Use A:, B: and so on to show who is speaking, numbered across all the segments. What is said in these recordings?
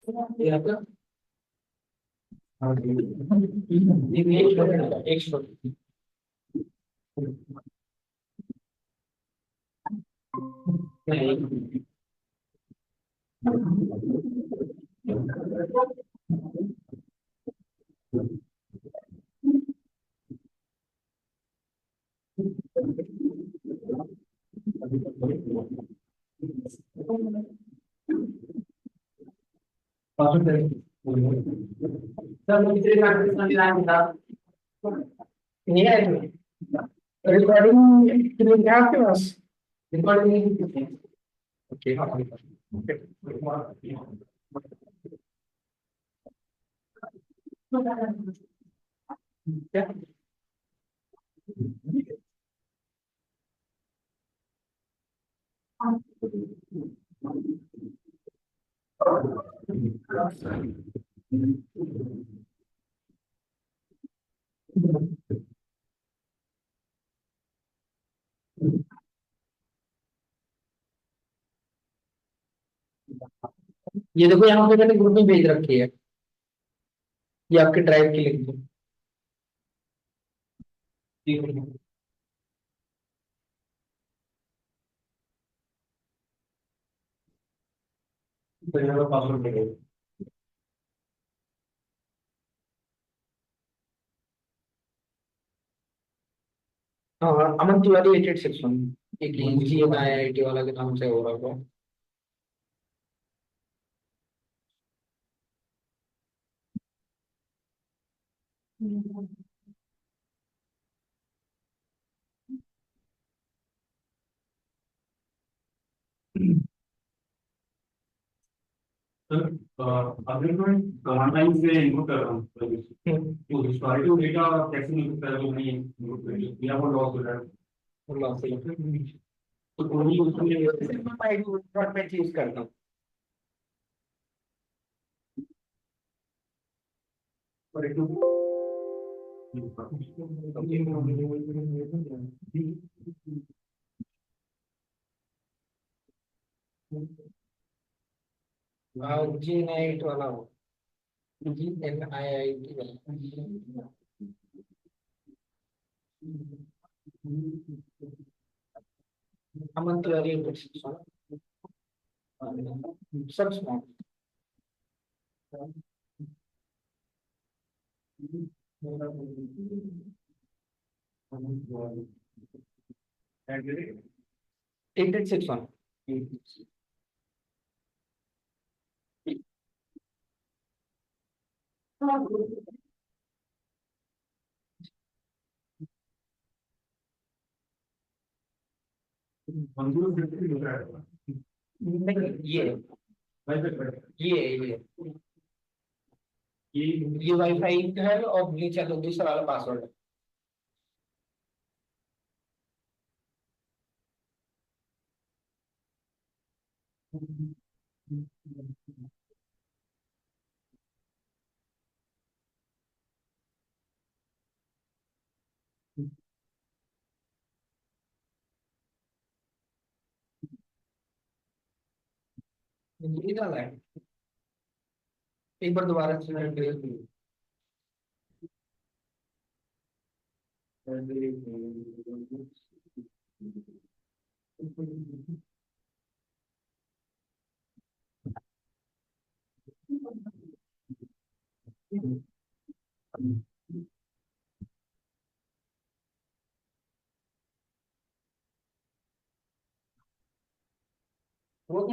A: ये आपका हाँ, ये एक स्टूडेंट नहीं। सर मुझे रिकॉर्डिंग नहीं है। रिकॉर्डिंग क्या आपके पास रिकॉर्डिंग ओके हाँ क्या ये देखो यहाँ पे मैंने ग्रुप में भेज रखी है। ये आपके ड्राइव की लिंक है। ठीक है। तो यहाँ पे पासवर्ड मिलेगा। हाँ हाँ, अमन तिवारी 8861 एक GNIIT वाला के नाम से हो रहा है। सर अभी मैं कमांड लाइन से इनपुट कर रहा हूँ तो हिस्टोरिकल डेटा कैसे इनपुट कर रहा हूँ मैं इनपुट कर या वो लॉस हो रहा है लॉस हो जाता है तो कोई उसमें सिर्फ मैं आईडी डॉट पे चेंज करता हूँ और एक GNIIT वाला हो GNIIT वाला अमन तिवारी सब small eight eight six one नहीं ये ये वाईफाई है और नीचे तो दूसरा वाला पासवर्ड है। ये डाला है एक बार दोबारा से वो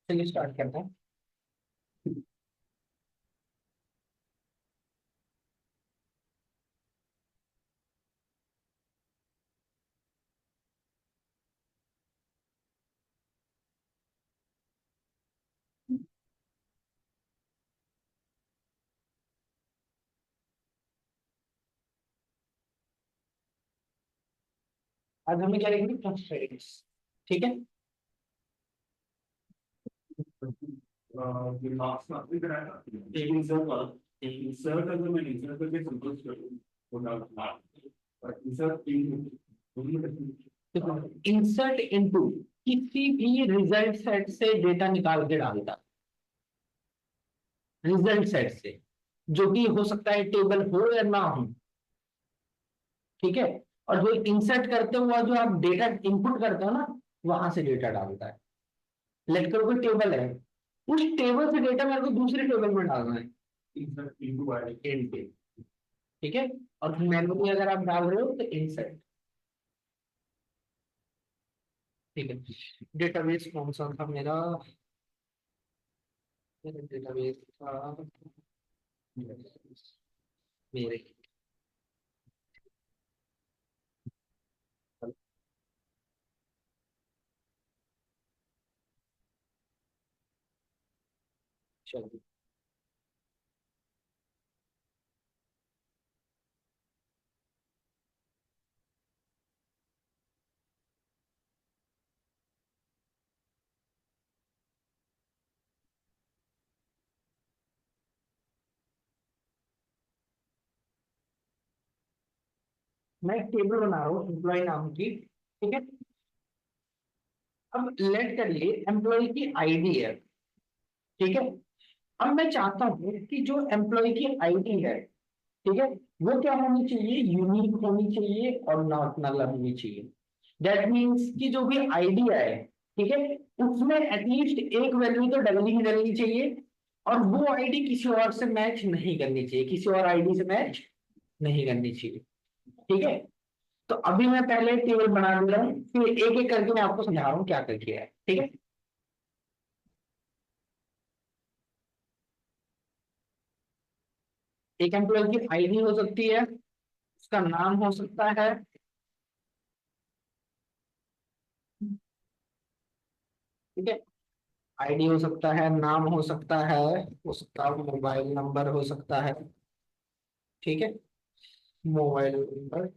A: चलिए स्टार्ट करते हैं। आज हमें क्या लिखेंगे ट्रांसफरेंस ठीक है। ये मार्क्स का भी कराया एक इंसर्ट वाला एक इंसर्ट अगर मैं इंसर्ट करके सिंपल करूँ तो डाल और इंसर्ट
B: देखो, इंसर्ट इनटू किसी भी रिजल्ट सेट से डेटा निकाल के डालता, रिजल्ट सेट से, जो कि हो सकता है टेबल हो या ना हो, ठीक है। और जो इंसर्ट करते हुआ जो आप डेटा इनपुट करते हो ना, वहां से डेटा डालता है। लेट करो कोई टेबल है, उस टेबल से डेटा मेरे को दूसरे टेबल में डालना है,
A: इंसर्ट इनटू
B: एंड पे, ठीक है। और मैनुअली अगर आप डाल रहे हो तो इंसर्ट, ठीक है। डेटाबेस कौन सा था मेरा, डेटाबेस था मेरे, चलिए मैं एक टेबल बना रहा हूँ एम्प्लॉय नाम की, ठीक है। अब लेट करिए एम्प्लॉय की आईडी है, ठीक है। अब मैं चाहता हूँ कि जो एम्प्लॉय की आईडी है, ठीक है, वो क्या होनी चाहिए, यूनिक होनी चाहिए और नॉट नल होनी चाहिए। दैट मीन्स कि जो भी आईडिया है, ठीक है, उसमें एटलीस्ट एक वैल्यू तो डलनी ही डलनी चाहिए, और वो आईडी किसी और से मैच नहीं करनी चाहिए, किसी और आईडी से मैच नहीं करनी चाहिए, ठीक है। तो अभी मैं पहले टेबल बना दे रहा हूँ, फिर एक एक करके मैं आपको समझा रहा हूँ क्या करके है, ठीक है। एक एम्प्लॉय की आईडी हो सकती है, उसका नाम हो सकता है, ठीक है। आईडी हो सकता है, नाम हो सकता है, उसका मोबाइल नंबर हो सकता है, ठीक है। Mobile number,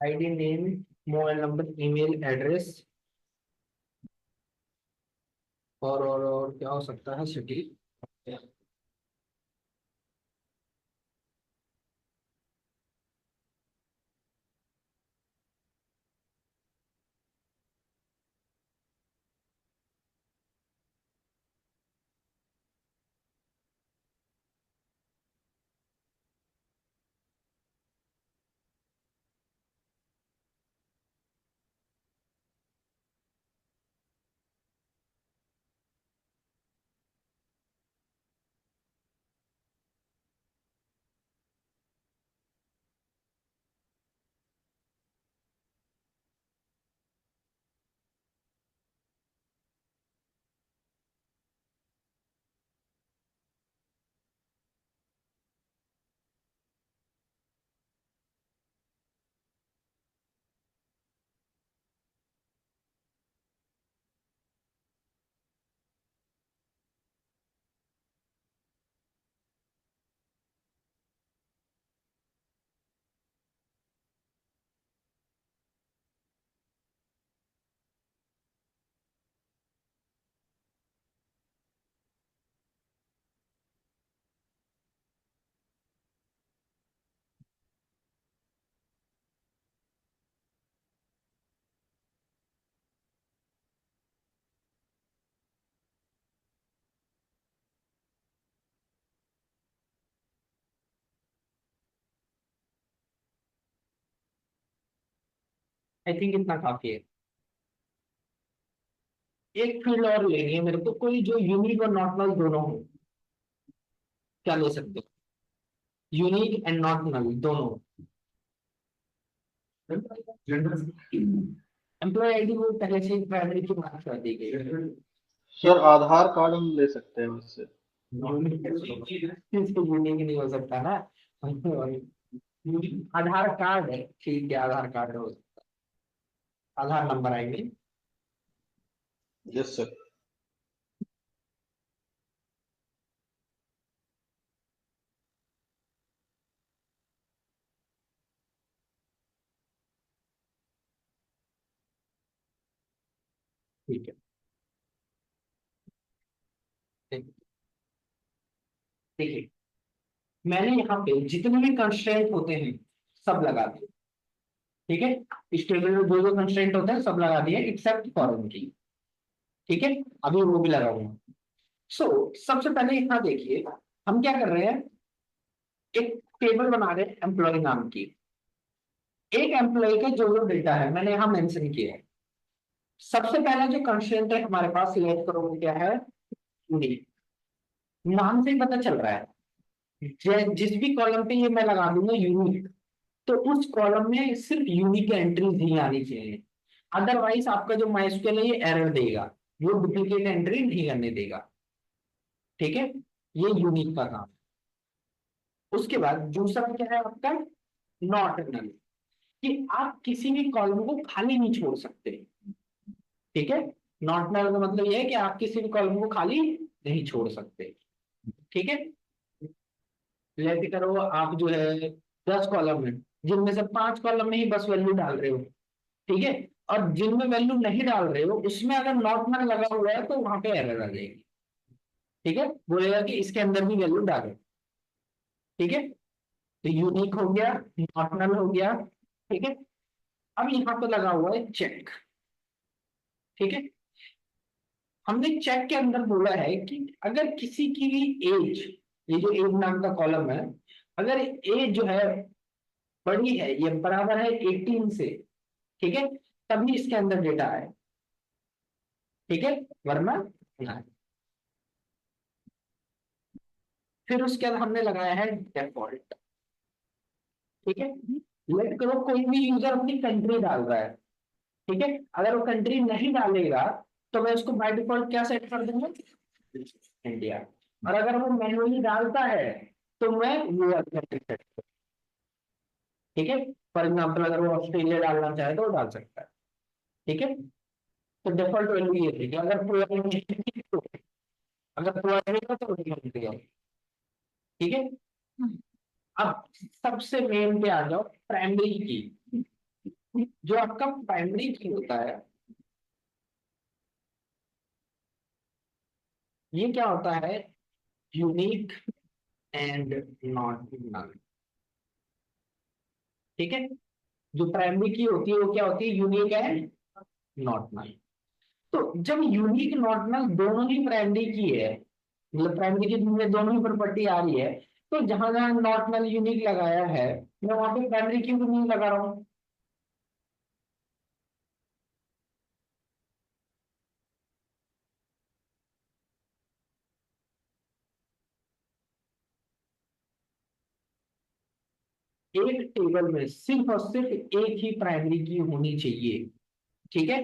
B: ID name, mobile number, email address, और क्या हो सकता है, सिटी। आई थिंक इतना काफी है। एक फील्ड और लेनी है मेरे को, कोई जो यूनिक और नॉट नल दोनों हो। क्या ले सकते हो, यूनिक एंड नॉट नल दोनों।
A: जेंडर
B: एम्प्लॉय आईडी वो पहले से ही प्राइमरी की बात कर दी गई है।
C: सर आधार कार्ड हम ले सकते हैं उससे।
B: यूनिक नहीं हो सकता ना। आधार कार्ड है, ठीक है, आधार कार्ड हो सकता है। आधार नंबर आएंगे।
C: Yes sir.
B: ठीक है, ठीक है। मैंने यहाँ पे जितने भी कंस्ट्रेंट होते हैं सब लगा दिए। ठीक है, इस टेबल में जो जो कंस्ट्रेंट होते हैं सब लगा दिए एक्सेप्ट फॉरेन की। ठीक है, अभी वो भी लगाऊंगा। सो सबसे पहले यहाँ देखिए, हम क्या कर रहे हैं, एक टेबल बना रहे हैं एम्प्लॉय नाम की। एक एम्प्लॉय के जो जो डेटा है मैंने यहाँ मेंशन किया है। सबसे पहला जो कंस्ट्रेंट है हमारे पास, सिलेक्ट करो, वो क्या है, यूनिक। नाम से ही पता चल रहा है, जिस भी कॉलम पे ये मैं लगा दूंगा यूनिक, तो उस कॉलम में सिर्फ यूनिक एंट्रीज ही आनी चाहिए। अदरवाइज आपका जो माइस्क्यूएल है ये एरर देगा, वो डुप्लीकेट एंट्री नहीं करने देगा। ठीक है, ये यूनिक का काम। उसके बाद दूसरा क्या है आपका, नॉट नल, कि आप किसी भी कॉलम को खाली नहीं छोड़ सकते। ठीक है, नॉट नल का मतलब ये है कि आप किसी भी कॉलम को खाली नहीं छोड़ सकते। ठीक है, लेट करो आप जो है 10 कॉलम है, जिनमें से 5 कॉलम में ही बस वैल्यू डाल रहे हो। ठीक है, और जिनमें वैल्यू नहीं डाल रहे हो उसमें अगर नॉट नल लगा हुआ है तो वहां पे एरर आ जाएगी। ठीक है, बोलेगा कि इसके अंदर भी वैल्यू डालो। ठीक है, तो यूनिक हो गया, नॉट नल हो गया। ठीक है, अब यहाँ पे लगा हुआ है चेक। ठीक है, हमने चेक के अंदर बोला है कि अगर किसी की भी एज, ये जो एज नाम का कॉलम है, अगर एज जो है बड़ी है, ये बराबर है 18 से, ठीक है, तभी इसके अंदर डेटा है। ठीक है, वरना नहीं। फिर उसके बाद हमने लगाया है डिफॉल्ट। ठीक है, लेट करो कोई भी यूजर अपनी कंट्री डाल रहा है। ठीक है, अगर वो कंट्री नहीं डालेगा तो मैं उसको बाय डिफॉल्ट क्या सेट कर दूंगा, इंडिया। और अगर वो मैन्युअली डालता है तो मैं वो कंट्री सेट करूँ। ठीक है, फॉर एग्जाम्पल अगर वो ऑस्ट्रेलिया डालना चाहे तो वो डाल सकता है। ठीक है, तो डिफॉल्ट वैल्यू ये थी कि अगर प्रोवाइड तो डिफॉल्ट। ठीक है, अब सबसे मेन पे आ जाओ, प्राइमरी की। जो आपका प्राइमरी की होता है, ये क्या होता है, यूनिक एंड नॉट नल। ठीक है, जो प्राइमरी की होती है वो क्या होती है, यूनिक एंड नॉट नल। तो जब यूनिक नॉट नल दोनों ही प्राइमरी की है, मतलब प्राइमरी की में दोनों ही प्रॉपर्टी आ रही है, तो जहां जहां नॉट नल यूनिक लगाया है मैं वहां पे प्राइमरी की भी नहीं लगा रहा हूँ। एक टेबल में सिर्फ और सिर्फ एक ही प्राइमरी की होनी चाहिए। ठीक है,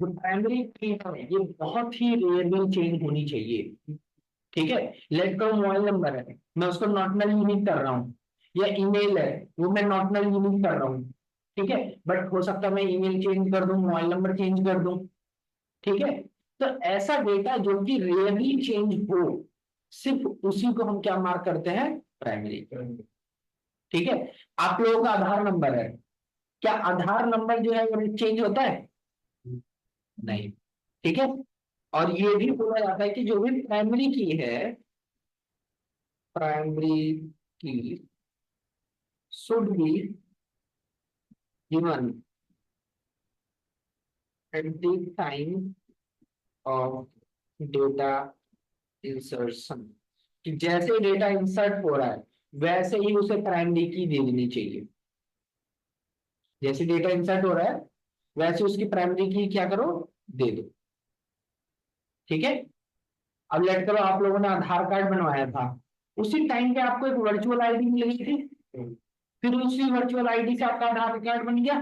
B: जो प्राइमरी की है ये बहुत ही रेयरली चेंज होनी चाहिए। ठीक है, लेट का मोबाइल नंबर है, मैं उसको नॉट नल यूनिक कर रहा हूँ, या ईमेल है वो मैं नॉट नल यूनिक कर रहा हूँ। ठीक है, बट हो सकता है मैं ईमेल चेंज कर दूं, मोबाइल नंबर चेंज कर दूं। ठीक है, तो ऐसा डेटा जो कि रेयरली चेंज हो, सिर्फ उसी को हम क्या मार्क करते हैं, प्राइमरी। ठीक है, आप लोगों का आधार नंबर है, क्या आधार नंबर जो है वो चेंज होता है, नहीं। ठीक है, और ये भी बोला जाता है कि जो भी प्राइमरी की है, प्राइमरी की should be given at the time of data insertion, कि जैसे डेटा इंसर्ट हो रहा है वैसे ही उसे प्राइमरी की दे देनी चाहिए। जैसे डेटा इंसर्ट हो रहा है वैसे उसकी प्राइमरी की क्या करो, दे दो। ठीक है, अब लेट करो आप लोगों ने आधार कार्ड बनवाया था, उसी टाइम पे आपको एक वर्चुअल आईडी मिल गई थी, फिर उसी वर्चुअल आईडी से आपका आधार कार्ड बन गया,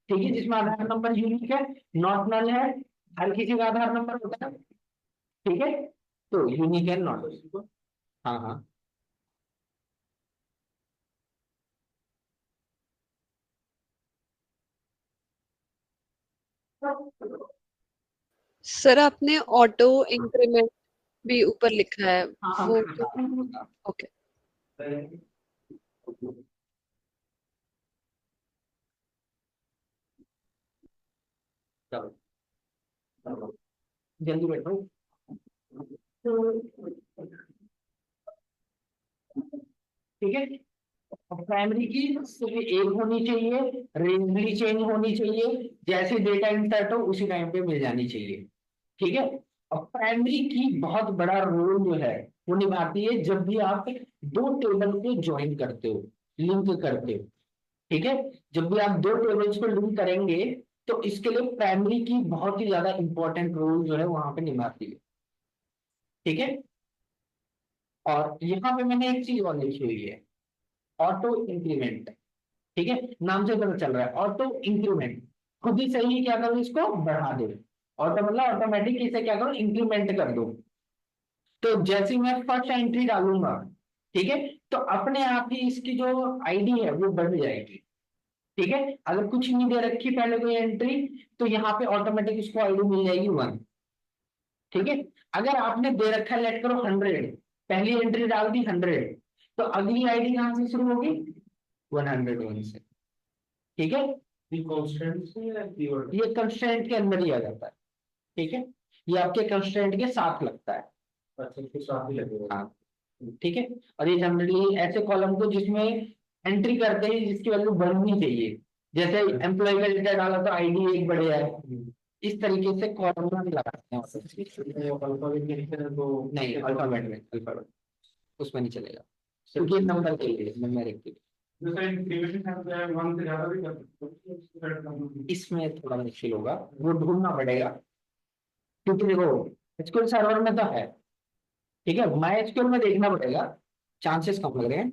B: ठीक है, जिसमें आधार नंबर यूनिक है, नॉट नल है, हर किसी का आधार नंबर होता है, ठीक है, तो यूनिक है नॉट। हाँ हाँ।
D: सर आपने ऑटो इंक्रीमेंट भी ऊपर लिखा है,
B: हाँ हाँ
D: वो
B: मैं बता रहा हूँ, बता रहा
D: ओके।
B: हूँ। चलो चलो, जल्दी बैठो। ठीक है, प्राइमरी की सिर्फ एक होनी चाहिए, रेंजली चेंज होनी चाहिए, जैसे डेटा इंसर्ट हो उसी टाइम पे मिल जानी चाहिए, ठीक है। और प्राइमरी की बहुत बड़ा रोल जो है वो निभाती है जब भी आप दो टेबल को ज्वाइन करते हो, लिंक करते हो, ठीक है, जब भी आप दो टेबल्स को लिंक करेंगे तो इसके लिए प्राइमरी की बहुत ही ज्यादा इंपॉर्टेंट रोल जो है वहां पे निभाती है, ठीक है। और यहाँ पे मैंने एक चीज और लिखी हुई है, ऑटो इंक्रीमेंट, ठीक है, नाम से पता चल रहा है ऑटो इंक्रीमेंट, खुद ही सही क्या करो इसको बढ़ा दो, ऑटो मतलब ऑटोमेटिक इसे क्या करो इंक्रीमेंट कर दो, तो जैसे ही मैं फर्स्ट एंट्री डालूंगा, ठीक है, तो अपने आप ही इसकी जो आईडी है वो बढ़ जाएगी, ठीक है। अगर कुछ नहीं दे रखी पहले कोई एंट्री, तो यहाँ पे ऑटोमेटिक इसको आईडी मिल जाएगी 1, ठीक है। अगर आपने दे रखा है लेट करो 100, पहली एंट्री डाल दी 100, तो अगली आईडी कहां से शुरू होगी 101 से, ठीक है।
A: कांस्टेंट से या कीवर्ड?
B: ये कंस्ट्रेंट के अंदर ही आ जाता है, ठीक है, ये आपके कंस्ट्रेंट के साथ लगता है,
A: अच्छा, इसके साथ ही लगेगा।
B: हाँ, ठीक है। और ये जनरली ऐसे कॉलम को जिसमें एंट्री करते हैं जिसकी वैल्यू बढ़नी चाहिए, जैसे एम्प्लॉय का डेटा डाला तो आईडी एक बढ़िया है, इस तरीके से कॉलम में लगाते हैं।
A: अल्फाबेट के लिखे हैं तो
B: नहीं, अल्फाबेट में, अल्फाबेट उसमें नहीं चलेगा, क्योंकि नंबर के लिए न्यूमेरिक के लिए
A: जैसे इंक्रीमेंट है 1 से ज्यादा भी कर सकते हो।
B: इसमें थोड़ा मुश्किल होगा, वो ढूंढना पड़ेगा, क्योंकि देखो एसक्यूएल सर्वर में तो है, ठीक है, माई एसक्यूएल में देखना पड़ेगा, चांसेस कम लग रहे हैं।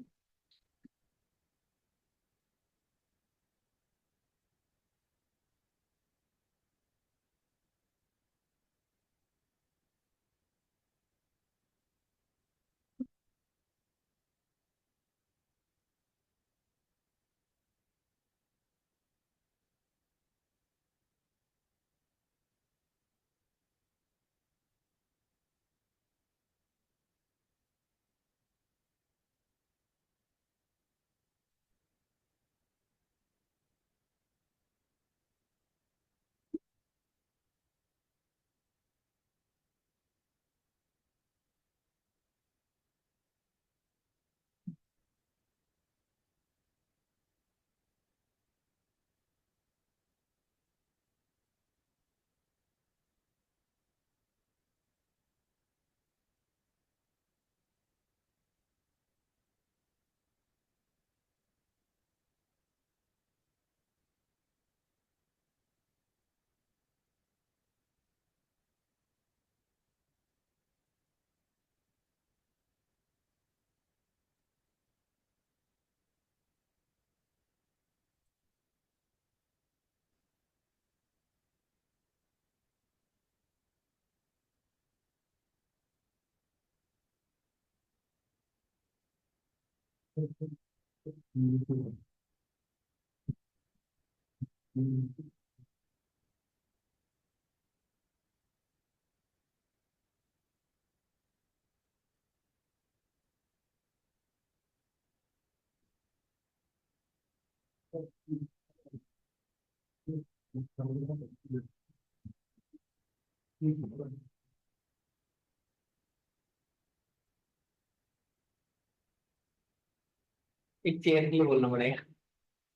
B: एक चेयर के लिए बोलना पड़ेगा,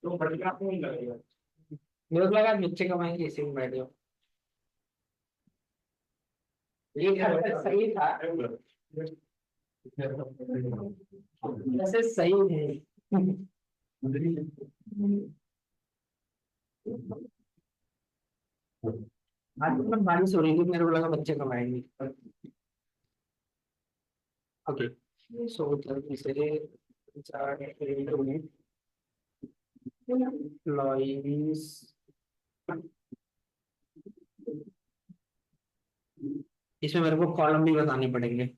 A: तो बढ़िया आपको नहीं लगेगा।
B: मेरे को लगा बच्चे कमाएंगे इसी में बैठे हो, एक हद तक सही था, वैसे सही है। आज तो बारिश हो रही थी, मेरे को लगा बच्चे कमाएंगे। ओके, सो जल्दी से एम्प्लॉइज, इसमें मेरे को कॉलम भी बताने पड़ेंगे।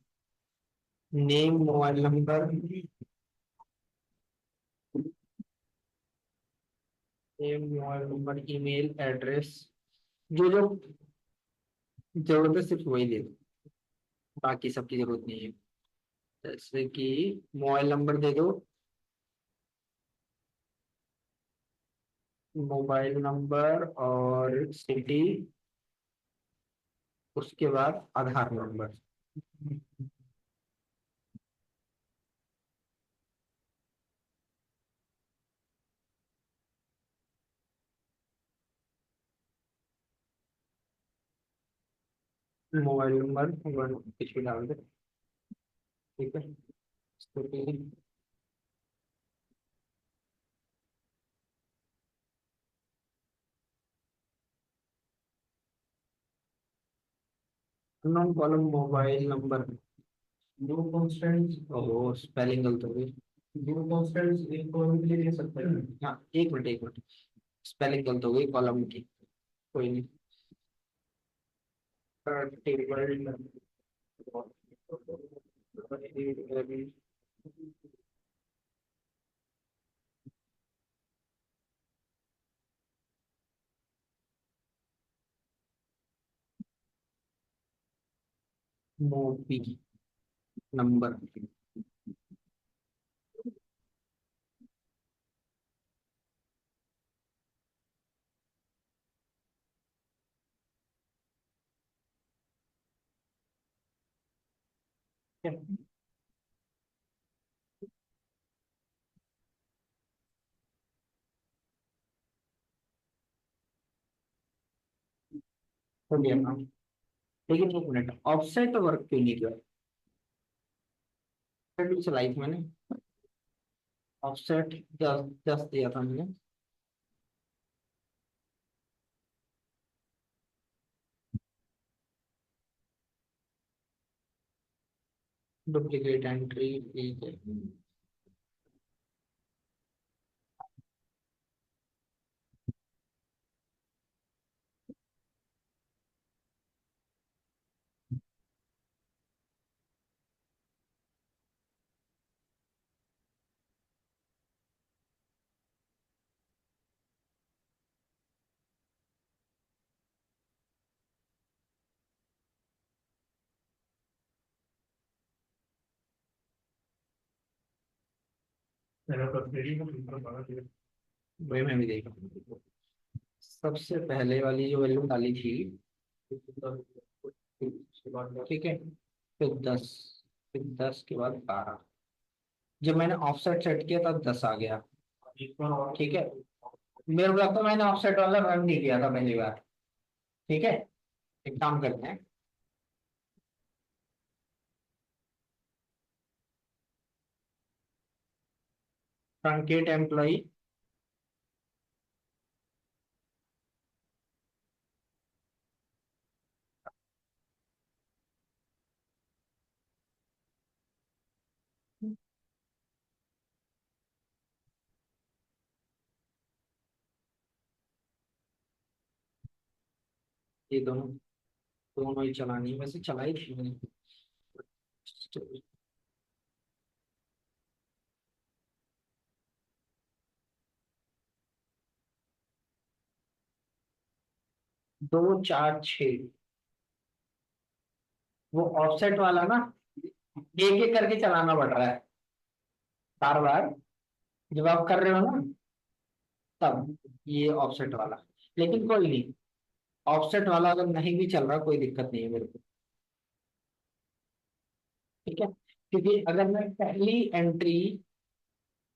B: Name, mobile number, name mobile number, email address, जो जो जरूरत है सिर्फ वही दे दो, बाकी सबकी जरूरत नहीं है। जैसे कि मोबाइल नंबर दे दो, मोबाइल नंबर और सिटी, उसके बाद आधार नंबर। मोबाइल नंबर कुछ भी डाल दे, ठीक है। City, non column mobile number,
A: दो कॉन्स्टेंट्स,
B: ओहो स्पेलिंग गलत हो गई।
A: दो कॉन्स्टेंट्स एक कॉलम के लिए ले सकते हैं।
B: हाँ एक मिनट, स्पेलिंग गलत हो गई कॉलम की, कोई नहीं। टेबल, मोबी नंबर, हो गया काम। लेकिन एक मिनट, ऑफसेट वर्क क्यों नहीं किया? ऑफसेट भी चलाई थी मैंने, ऑफसेट 10 दिया था मैंने। डुप्लीकेट एंट्री, ठीक है। वही मैं भी देखा, सबसे पहले वाली जो वैल्यू डाली थी, ठीक है, फिर 10, फिर 10 के बाद 12, जब मैंने ऑफसेट सेट किया तब 10 आ गया,
A: एक बार और
B: ठीक है। मेरे को लगता है मैंने ऑफसेट वाला रन नहीं किया था पहली बार, ठीक है। एक काम करते हैं, ट्रंकेट एम्प्लॉई, ये दोनों दोनों ही चलानी है, वैसे चलाई थी मैंने। 2 4 6, वो ऑफसेट वाला ना, एक एक करके चलाना पड़ रहा है बार बार, जब आप कर रहे हो ना तब, ये ऑफसेट वाला। लेकिन कोई नहीं, ऑफसेट वाला अगर नहीं भी चल रहा कोई दिक्कत नहीं है मेरे को, ठीक है। क्योंकि अगर मैं पहली एंट्री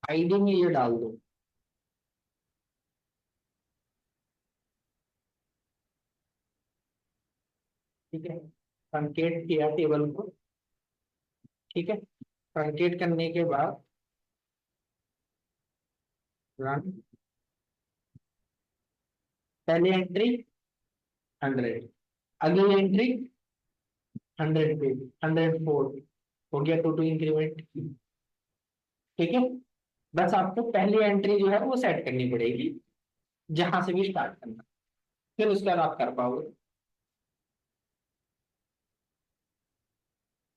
B: आईडी में ये डाल दूं, ठीक है, ट्रंकेट किया टेबल को, ठीक है। ट्रंकेट करने के बाद रन, पहली एंट्री 100, अगली एंट्री 100 पे 104, हो गया टू टू इंक्रीमेंट। ठीक है, बस आपको पहली एंट्री जो है वो सेट करनी पड़ेगी, जहां से भी स्टार्ट करना, फिर उसके बाद आप कर पाओगे।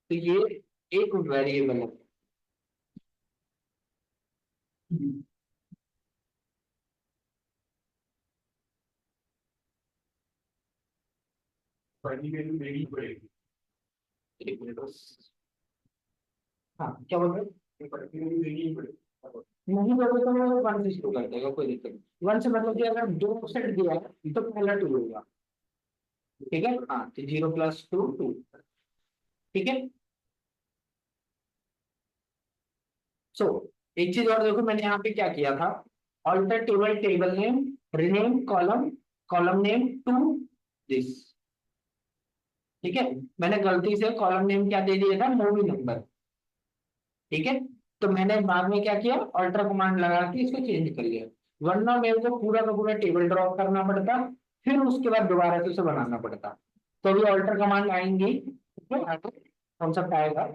B: तो ये एक वेरिएबल है।
A: पढ़ने के लिए देनी पड़ेगी।
B: एक मिनट बस। हाँ क्या बोल रहे हो?
A: पढ़ने के लिए देनी पड़ेगी।
B: नहीं बोलो तो वो वन से शुरू कर देगा, कोई दिक्कत नहीं। वन से मतलब कि अगर दो सेट दिया तो पहला टू होगा। ठीक है, हाँ तो 0 + 2 2। ठीक है, सो एक चीज और देखो, मैंने यहाँ पे क्या किया था, alter table table name, rename column, column name to this. ठीक है, मैंने गलती से कॉलम नेम क्या दे दिया था, मूवी नंबर। ठीक है, तो मैंने बाद में क्या किया, अल्टर कमांड लगा के इसको चेंज कर लिया, वरना मेरे को पूरा का पूरा टेबल ड्रॉप करना पड़ता, फिर उसके बाद दोबारा से उसे बनाना पड़ता। तो अभी अल्टर कमांड आएंगी, कौन सा आएगा,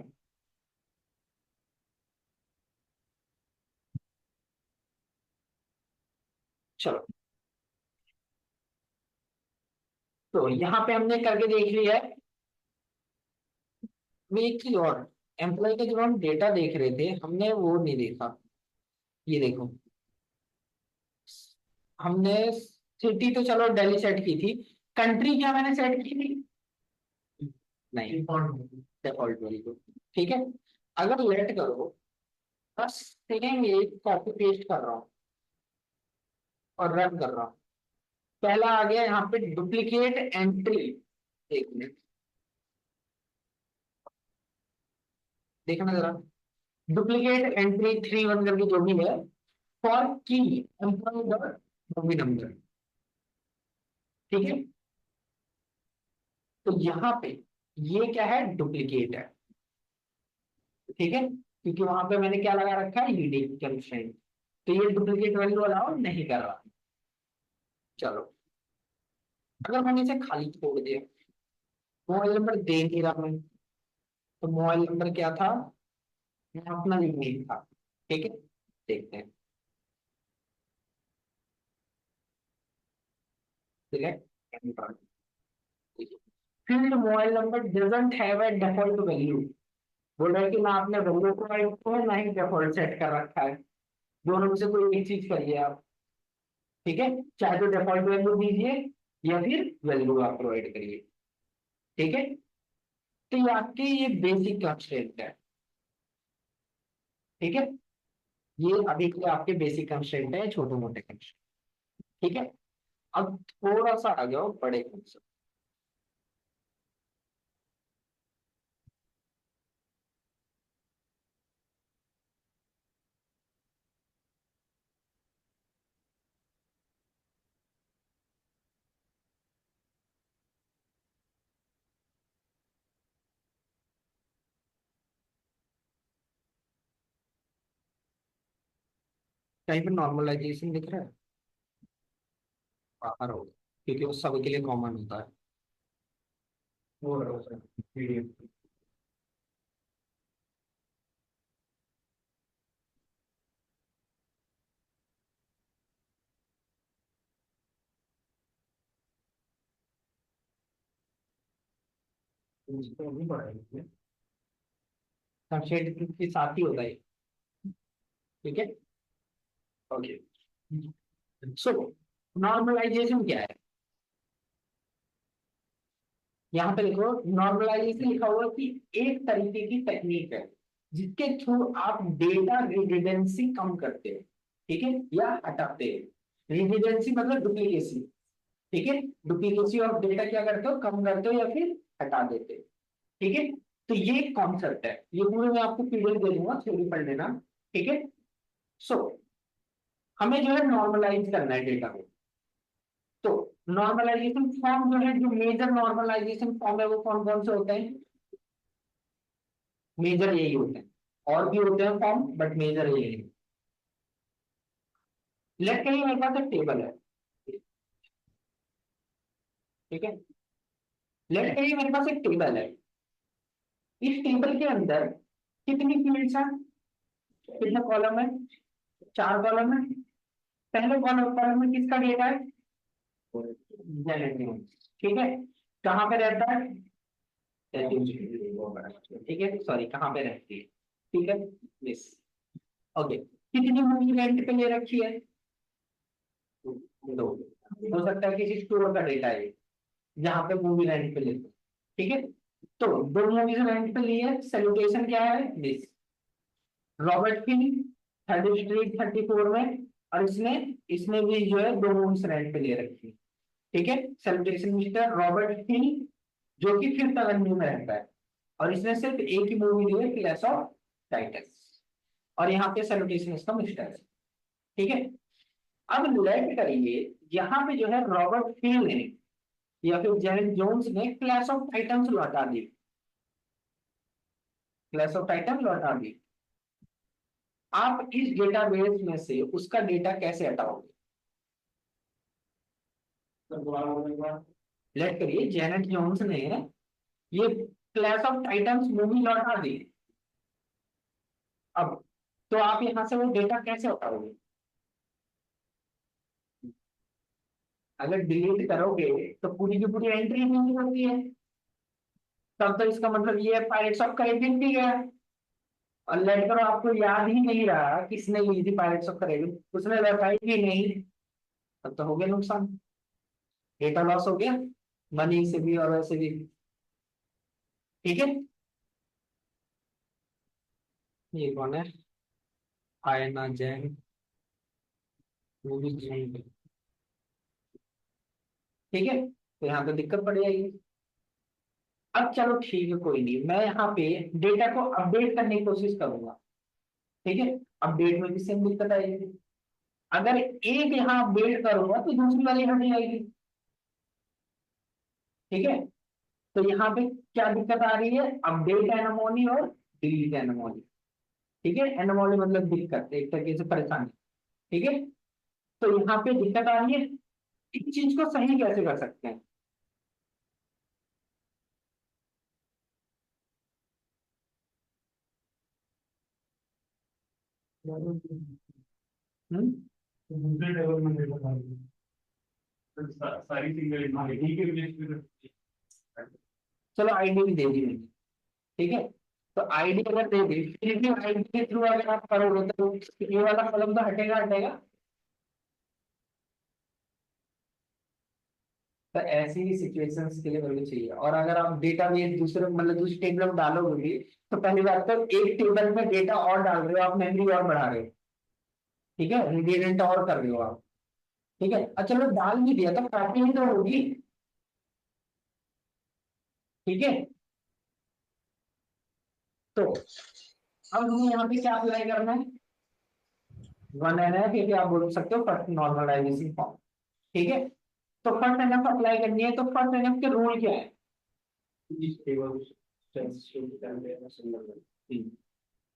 B: चलो। तो यहाँ पे हमने करके देख लिया है। मैं एक चीज और, एम्प्लॉय का जब हम डेटा देख रहे थे हमने वो नहीं देखा, ये देखो, हमने सिटी तो चलो दिल्ली सेट की थी, कंट्री क्या मैंने सेट की थी, नहीं, डिफॉल्ट वाली को। ठीक है, अगर लेट करो, बस सेम एक कॉपी पेस्ट कर रहा हूँ और रन कर रहा हूँ, पहला आ गया यहाँ पे डुप्लीकेट एंट्री। एक मिनट देखना जरा, डुप्लीकेट एंट्री 3 1 करके जो भी है, फॉर की एम्प्लॉय डॉट मूवी नंबर। ठीक है, तो यहाँ पे ये क्या है, डुप्लीकेट है। ठीक है, क्योंकि वहां पे मैंने क्या लगा रखा है, यूनिक कंस्ट्रेंट, तो ये डुप्लीकेट वैल्यू अलाउ नहीं कर रहा। चलो, अगर मैंने इसे खाली छोड़ दिया, मोबाइल नंबर दे नहीं रहा मैं, तो मोबाइल नंबर क्या था, यहाँ अपना यूनिक था। ठीक है, देखते हैं, select, field mobile number doesn't have a default value, बोल रहा है कि ना आपने वैल्यू प्रोवाइड किया है ना ही डिफॉल्ट सेट कर रखा है, दोनों में से कोई एक चीज करिए आप। ठीक है, चाहे तो डिफॉल्ट वैल्यू दीजिए या फिर वैल्यू आप प्रोवाइड करिए। ठीक है, तो ये आपके ये बेसिक कंस्ट्रेंट है। ठीक है, ये अभी के आपके बेसिक कंस्ट्रेंट है, छोटे मोटे कंस्ट्रेंट। ठीक है, अब थोड़ा सा आ जाओ बड़े कंस्ट्रेंट। कहीं पर नॉर्मलाइजेशन दिख रहा है, बाहर होगा, क्योंकि वो सबके लिए कॉमन होता है।
A: वो रहा सर, PDF। इसको अभी पढ़ाएंगे।
B: कंस्ट्रेंट के साथ ही होता है। ठीक है, ओके, सो नॉर्मलाइजेशन क्या है, यहाँ पे देखो, नॉर्मलाइजेशन लिखा हुआ है कि एक तरीके की टेक्निक है जिसके थ्रू आप डेटा रिडंडेंसी कम करते हैं। ठीक है, या हटाते हैं, रिडंडेंसी मतलब डुप्लीकेसी। ठीक है, डुप्लीकेसी ऑफ डेटा क्या करते हो, कम करते हो या फिर हटा देते हो। ठीक है, तो ये कॉन्सेप्ट है, ये पूरे मैं आपको पीडीएफ दे दूंगा, थ्योरी पढ़ लेना। ठीक है, सो हमें जो है नॉर्मलाइज करना है डेटा को। तो नॉर्मलाइजेशन फॉर्म जो है, जो मेजर नॉर्मलाइजेशन फॉर्म है वो कौन कौन से होते हैं, मेजर यही होते हैं, और भी होते हैं फॉर्म बट मेजर यही है। लेट कहिए मेरे पास एक टेबल है। ठीक है, लेट कहिए मेरे पास एक टेबल है, इस टेबल के अंदर कितनी फील्ड्स हैं, कितने कॉलम है, 4 कॉलम है। पहले कॉलम में किसका डेटा है, जेनेट न्यून। ठीक है, कहाँ पे रहता है, ठीक है, सॉरी कहाँ पे रहती है, ठीक है, यस, ओके। कितनी मूवी रेंट पे ले रखी है, 2। हो सकता है किसी स्टोर का डेटा है जहाँ पे मूवी रेंट पे लेते, ठीक है। तो 2 मूवीज रेंट पे ली है, सैल्यूटेशन क्या है, दिस रॉबर्ट फिन 30 स्ट्रीट 34 में, और इसने इसने भी जो है 2 मूवीज रेंट पे ले रखी है, ठीक है। सैल्यूटेशन मिस्टर रॉबर्ट फिन, जो कि फिफ्थ एवेन्यू में रहता है, और इसने सिर्फ एक ही मूवी ली है, क्लैश ऑफ टाइटंस, और यहाँ पे सैल्यूटेशन इसका मिस्टर है, ठीक है। अब लेट करिए, यहाँ पे जो है रॉबर्ट फिन ने या फिर जेरेड जोन्स ने क्लैश ऑफ टाइटंस लौटा दी, क्लैश ऑफ टाइटन लौटा दी। आप इस डेटाबेस में से उसका डेटा कैसे हटाओगे, लेट करिए जेनेट जोन्स ने ये क्लैश ऑफ टाइटंस मूवी लौटा दी, अब तो आप यहां से वो डेटा कैसे हटाओगे, अगर डिलीट करोगे तो पूरी की पूरी एंट्री नहीं होती है, तब तो इसका मतलब ये पायरेट्स ऑफ कैरेबियन भी गया, और लेट करो आपको याद ही नहीं रहा किसने ली थी पायरेट्स ऑफ कैरेबियन, उसने बताई भी नहीं, तब तो हो गया नुकसान, डेटा लॉस हो गया, मनी से भी और वैसे भी, ठीक है। ये कौन है, आयना जैन, मूवी जैन, ठीक है, तो यहाँ पे दिक्कत पड़ जाएगी। अब चलो ठीक है, कोई नहीं, मैं यहाँ पे डेटा को अपडेट करने की कोशिश करूंगा, ठीक है। अपडेट में भी सेम दिक्कत आएगी, अगर एक यहाँ अपडेट करूंगा तो दूसरी वाली हट जाएगी, ठीक है। तो यहाँ पे क्या दिक्कत आ रही है, अपडेट एनोमोली और डिलीट एनोमोली, ठीक है। एनोमोली मतलब दिक्कत, एक तरीके से परेशानी, ठीक है। तो यहाँ पे दिक्कत आ रही है, इस चीज को सही कैसे कर सकते हैं, हम्म,
A: दूसरे टेबल में देखो सारी चीजें ठीक है रिलेशन।
B: चलो आईडी भी दे दी मैंने, ठीक है। तो आईडी अगर दे दी, फिर भी आईडी के थ्रू अगर आप करोगे तो ये वाला कॉलम तो हटेगा हटेगा, तो ऐसी ही सिचुएशंस के लिए मेरे को चाहिए। और अगर आप डेटा बेस दूसरे मतलब दूसरी टेबल में डालोगे भी, तो पहली बात तो एक टेबल में डेटा और डाल रहे हो आप, मेमोरी और बढ़ा रहे हो, ठीक है, रिडंडेंट और कर रहे हो आप, ठीक है। अच्छा चलो डाल भी दिया तो कॉपी ही तो होगी, ठीक है। तो अब हमें यहाँ पे क्या अप्लाई करना है, 1 है, ठीक है, आप बोल सकते हो फर्स्ट नॉर्मलाइजेशन फॉर्म, ठीक है। तो फर्स्ट एनएफ अप्लाई करनी है, तो फर्स्ट एनएफ के रूल क्या है,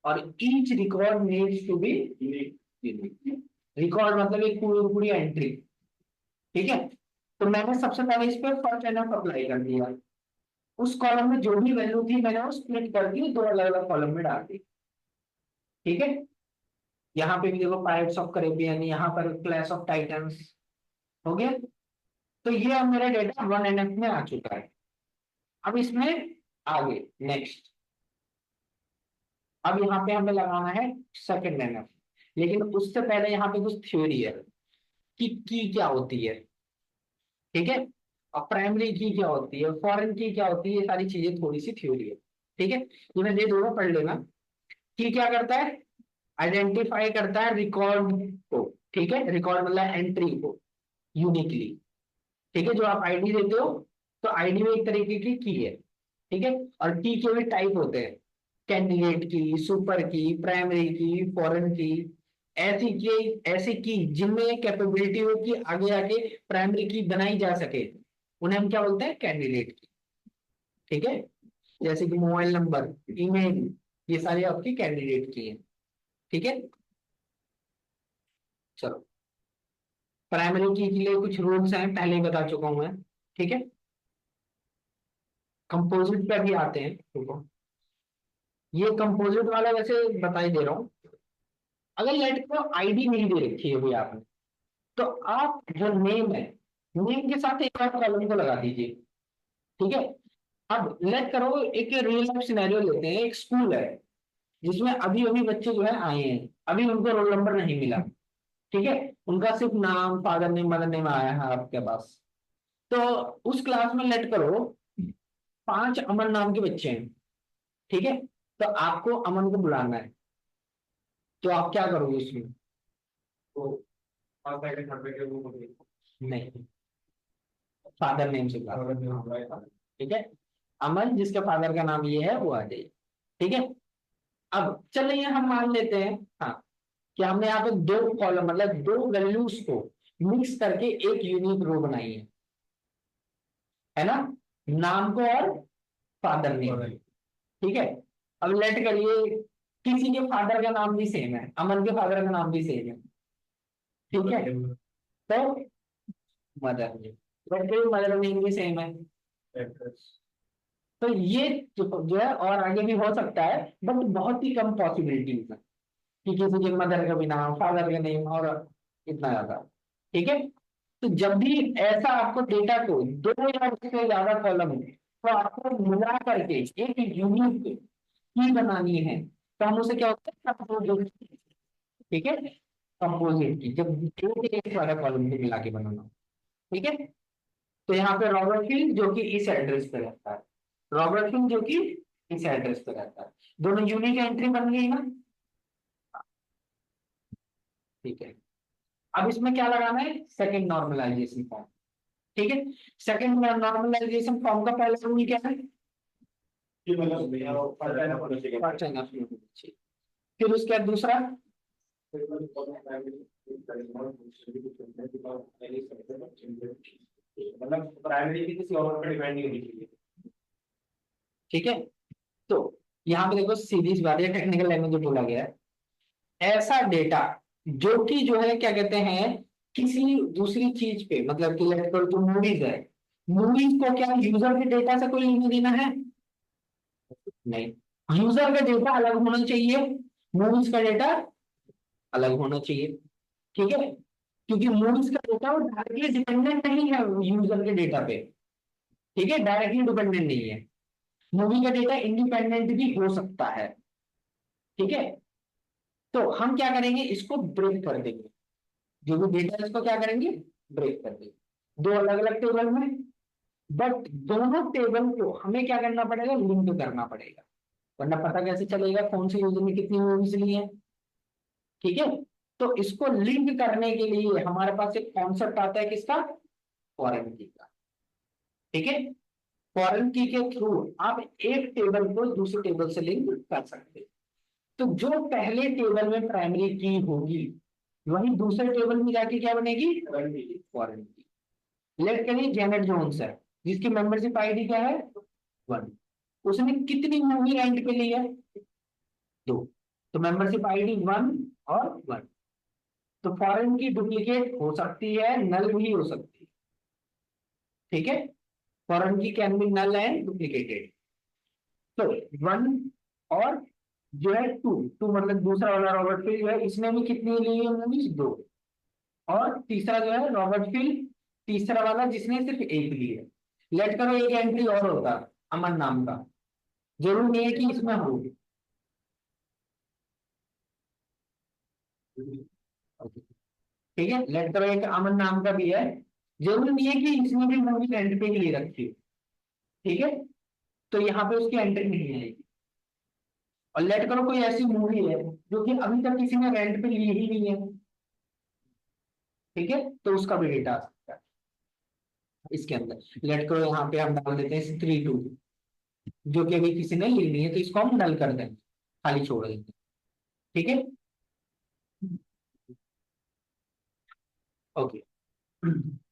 B: और each record needs to be record मतलब एक पूरी पूरी एंट्री, ठीक है। तो मैंने सबसे पहले इस पे फर्स्ट एनएफ अप्लाई कर दिया, उस कॉलम में जो भी वैल्यू थी मैंने वो स्प्लिट कर दी, 2 अलग अलग कॉलम में डाल दी, ठीक है। यहाँ पे भी देखो पायरेट्स ऑफ कैरेबियन, यहाँ पर क्लैश ऑफ टाइटंस, हो गया। तो ये अब मेरा डेटा 1NF में आ चुका है। अब इसमें आगे नेक्स्ट, अब यहाँ पे हमें लगाना है सेकंड NF, लेकिन उससे पहले यहाँ पे कुछ थ्योरी है कि की क्या होती है, ठीक है, और प्राइमरी की क्या होती है, फॉरेन की क्या होती है, ये सारी चीजें थोड़ी सी थ्योरी है, ठीक है। ये मैं दे दूंगा, पढ़ लेना। की क्या करता है, आइडेंटिफाई करता है रिकॉर्ड को, ठीक है, रिकॉर्ड मतलब एंट्री को यूनिकली, ठीक है। जो आप आईडी देते हो तो आईडी में एक तरीके की है, ठीक है। और की के भी टाइप होते हैं, कैंडिडेट की, सुपर की, प्राइमरी की, फॉरेन की, ऐसी की जिनमें ये कैपेबिलिटी हो कि आगे आके प्राइमरी की बनाई जा सके, उन्हें हम क्या बोलते हैं, कैंडिडेट की, ठीक है। जैसे कि मोबाइल नंबर, ईमेल, ये सारी आपकी कैंडिडेट की है, ठीक है। चलो प्राइमरी की के लिए कुछ रूल्स हैं, पहले ही बता चुका हूं मैं, ठीक है। कंपोजिट पे भी आते हैं, देखो ये कंपोजिट वाला वैसे बता ही दे रहा हूँ। अगर लेट को आईडी नहीं दे रखी है भाई आपने, तो आप जो नेम है, नेम के साथ एक और कॉलम को लगा दीजिए। ठीक है। अब लेट करो एक रियल लाइफ सिनेरियो लेते हैं, एक स्कूल है जिसमें अभी अभी बच्चे जो है आए हैं, अभी उनको रोल नंबर नहीं मिला। ठीक है। उनका सिर्फ नाम, फादर नेम, मदर नेम आया है आपके पास। तो उस क्लास में लेट करो 5 अमन नाम के बच्चे हैं। ठीक है। तो आपको अमन को बुलाना है, तो आप क्या करोगे इसमें?
A: तो फर्स्ट सेकंड थर्ड पे वो होगी।
B: नहीं, फादर नेम से बुलाना।
A: अगर जो हमारा
B: ठीक है। अमन जिसके फादर का नाम ये है वो आ जाए। ठीक है। अब चलिए हम मान लेते हैं, हाँ, कि हमने यहाँ पे 2 कॉलम मतलब 2 वैल्यूज को मिक्स करके एक यूनिक रो बनाई है ना, नाम को और फादर नेम। ठीक है। अब लेट करिए किसी के फादर का नाम भी सेम है, अमन के फादर का नाम भी सेम है। ठीक है। तो मदर नेम, लेट करिए मदर नेम भी सेम है। तो ये जो है और आगे भी हो सकता है, बट बहुत ही कम पॉसिबिलिटीज है कि किसी के मदर का भी नाम, फादर का नेम और इतना ज्यादा। ठीक है। तो जब भी ऐसा आपको डेटा को 2 या उससे ज्यादा कॉलम है, तो आपको मिला करके एक यूनिक की बनानी है, तो हम उसे क्या होता है, कंपोजिट। ठीक है। कंपोजिट की जब एक वाला कॉलम को मिला के बनाना। ठीक है। तो यहाँ पे रॉबर्ट फिल जो कि इस एड्रेस पे रहता है, रॉबर्ट फिल जो कि इस एड्रेस पे रहता है, दोनों यूनिक एंट्री बन गई ना। ठीक है। अब इसमें क्या लगाना है, सेकंड नॉर्मलाइजेशन फॉर्म। ठीक है। सेकंड नॉर्मलाइजेशन फॉर्म का पहला रूल क्या है,
A: ये मतलब भैया वो पढ़ रहा है ना
B: फर्स्ट एंड लास्ट में होना चाहिए। फिर उसके बाद दूसरा,
A: मतलब प्राइमरी भी किसी और पर डिपेंड नहीं होनी चाहिए।
B: ठीक है। तो यहाँ पे देखो सीधी सी बात है, टेक्निकल लैंग्वेज में बोला गया है, ऐसा डेटा जो कि जो है क्या कहते हैं, किसी दूसरी चीज पे, मतलब कि लेट करो तो मूवीज है, मूवीज को क्या यूजर के डेटा से कोई लेना देना है? नहीं। यूजर का डेटा अलग होना चाहिए, मूवीज का डेटा अलग होना चाहिए। ठीक है। क्योंकि मूवीज का डेटा वो डायरेक्टली डिपेंडेंट नहीं है यूजर के डेटा पे। ठीक है। डायरेक्टली डिपेंडेंट नहीं है। मूवी का डेटा इंडिपेंडेंट भी हो सकता है। ठीक है। तो हम क्या करेंगे, इसको ब्रेक कर देंगे, जो भी डेटा है इसको क्या करेंगे, ब्रेक कर देंगे 2 अलग अलग टेबल में। बट दोनों टेबल को हमें क्या करना पड़ेगा, लिंक करना पड़ेगा, वरना पता कैसे चलेगा कौन सी यूजर ने कितनी मूवीज ली है। ठीक है। तो इसको लिंक करने के लिए हमारे पास एक कॉन्सेप्ट आता है किसका, फॉरेन की का। ठीक है। फॉरेन की के थ्रू आप एक टेबल को दूसरे टेबल से लिंक कर सकते हैं। तो जो पहले टेबल में प्राइमरी की होगी वही दूसरे टेबल में जाके क्या बनेगी, फॉरेन की। लेट करिए जेनेट जोन्स है जिसकी मेंबरशिप आईडी क्या है 1, उसने कितनी मूवी रेंट पे ली है 2, तो मेंबरशिप आईडी 1 और 1। तो फॉरेन की डुप्लीकेट हो सकती है, नल भी हो सकती है। ठीक है। फॉरेन की can be null and duplicated. तो 1 और जो है 2 मतलब दूसरा वाला रॉबर्ट फिल जो है इसने भी कितनी ली है मूवीज 2, और तीसरा जो है रॉबर्ट फिल तीसरा वाला जिसने सिर्फ 1 ली है। लेट करो एक एंट्री और होता अमन नाम का, जरूर नहीं है कि इसमें हो। ठीक है। लेट करो एक अमन नाम का भी है, जरूर नहीं है कि इसमें भी मूवी रेंट पे ही ले रखी है। ठीक है। तो यहाँ पे उसकी एंट्री नहीं आएगी। और लेट करो कोई ऐसी मूवी है जो कि अभी तक किसी ने रेंट पे ली ही नहीं है। ठीक है। तो उसका भी डेटा आ सकता है इसके अंदर। लेट करो यहाँ पे हम डाल देते हैं 3 2, जो कि अभी किसी ने ली नहीं है, तो इसको हम नल कर देंगे, खाली छोड़ देंगे। ठीक है। ओके।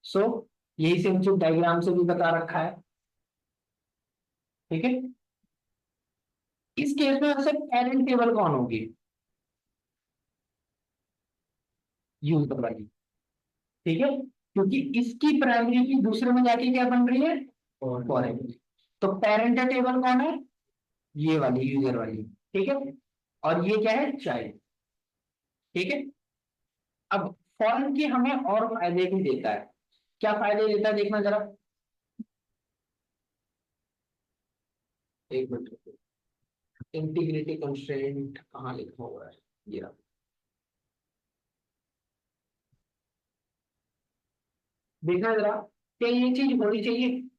B: सो यही सेम चीज डायग्राम से भी बता रखा है। ठीक है। इस केस में वैसे पेरेंट टेबल कौन होगी, यूजर वाली। ठीक है। क्योंकि इसकी प्राइमरी की दूसरे में जाके क्या बन रही है, फॉरेन। तो पेरेंट टेबल कौन है, ये वाली यूजर वाली। ठीक है, और ये क्या है, चाइल्ड। ठीक है, अब फॉरेन की हमें और फायदे भी देता है। क्या फायदे देता है देखना जरा, एक मिनट, इंटीग्रिटी कंस्ट्रेंट कहाँ लिखा हुआ है, ये रहा। देखना जरा, क्या ये चीज होनी चाहिए?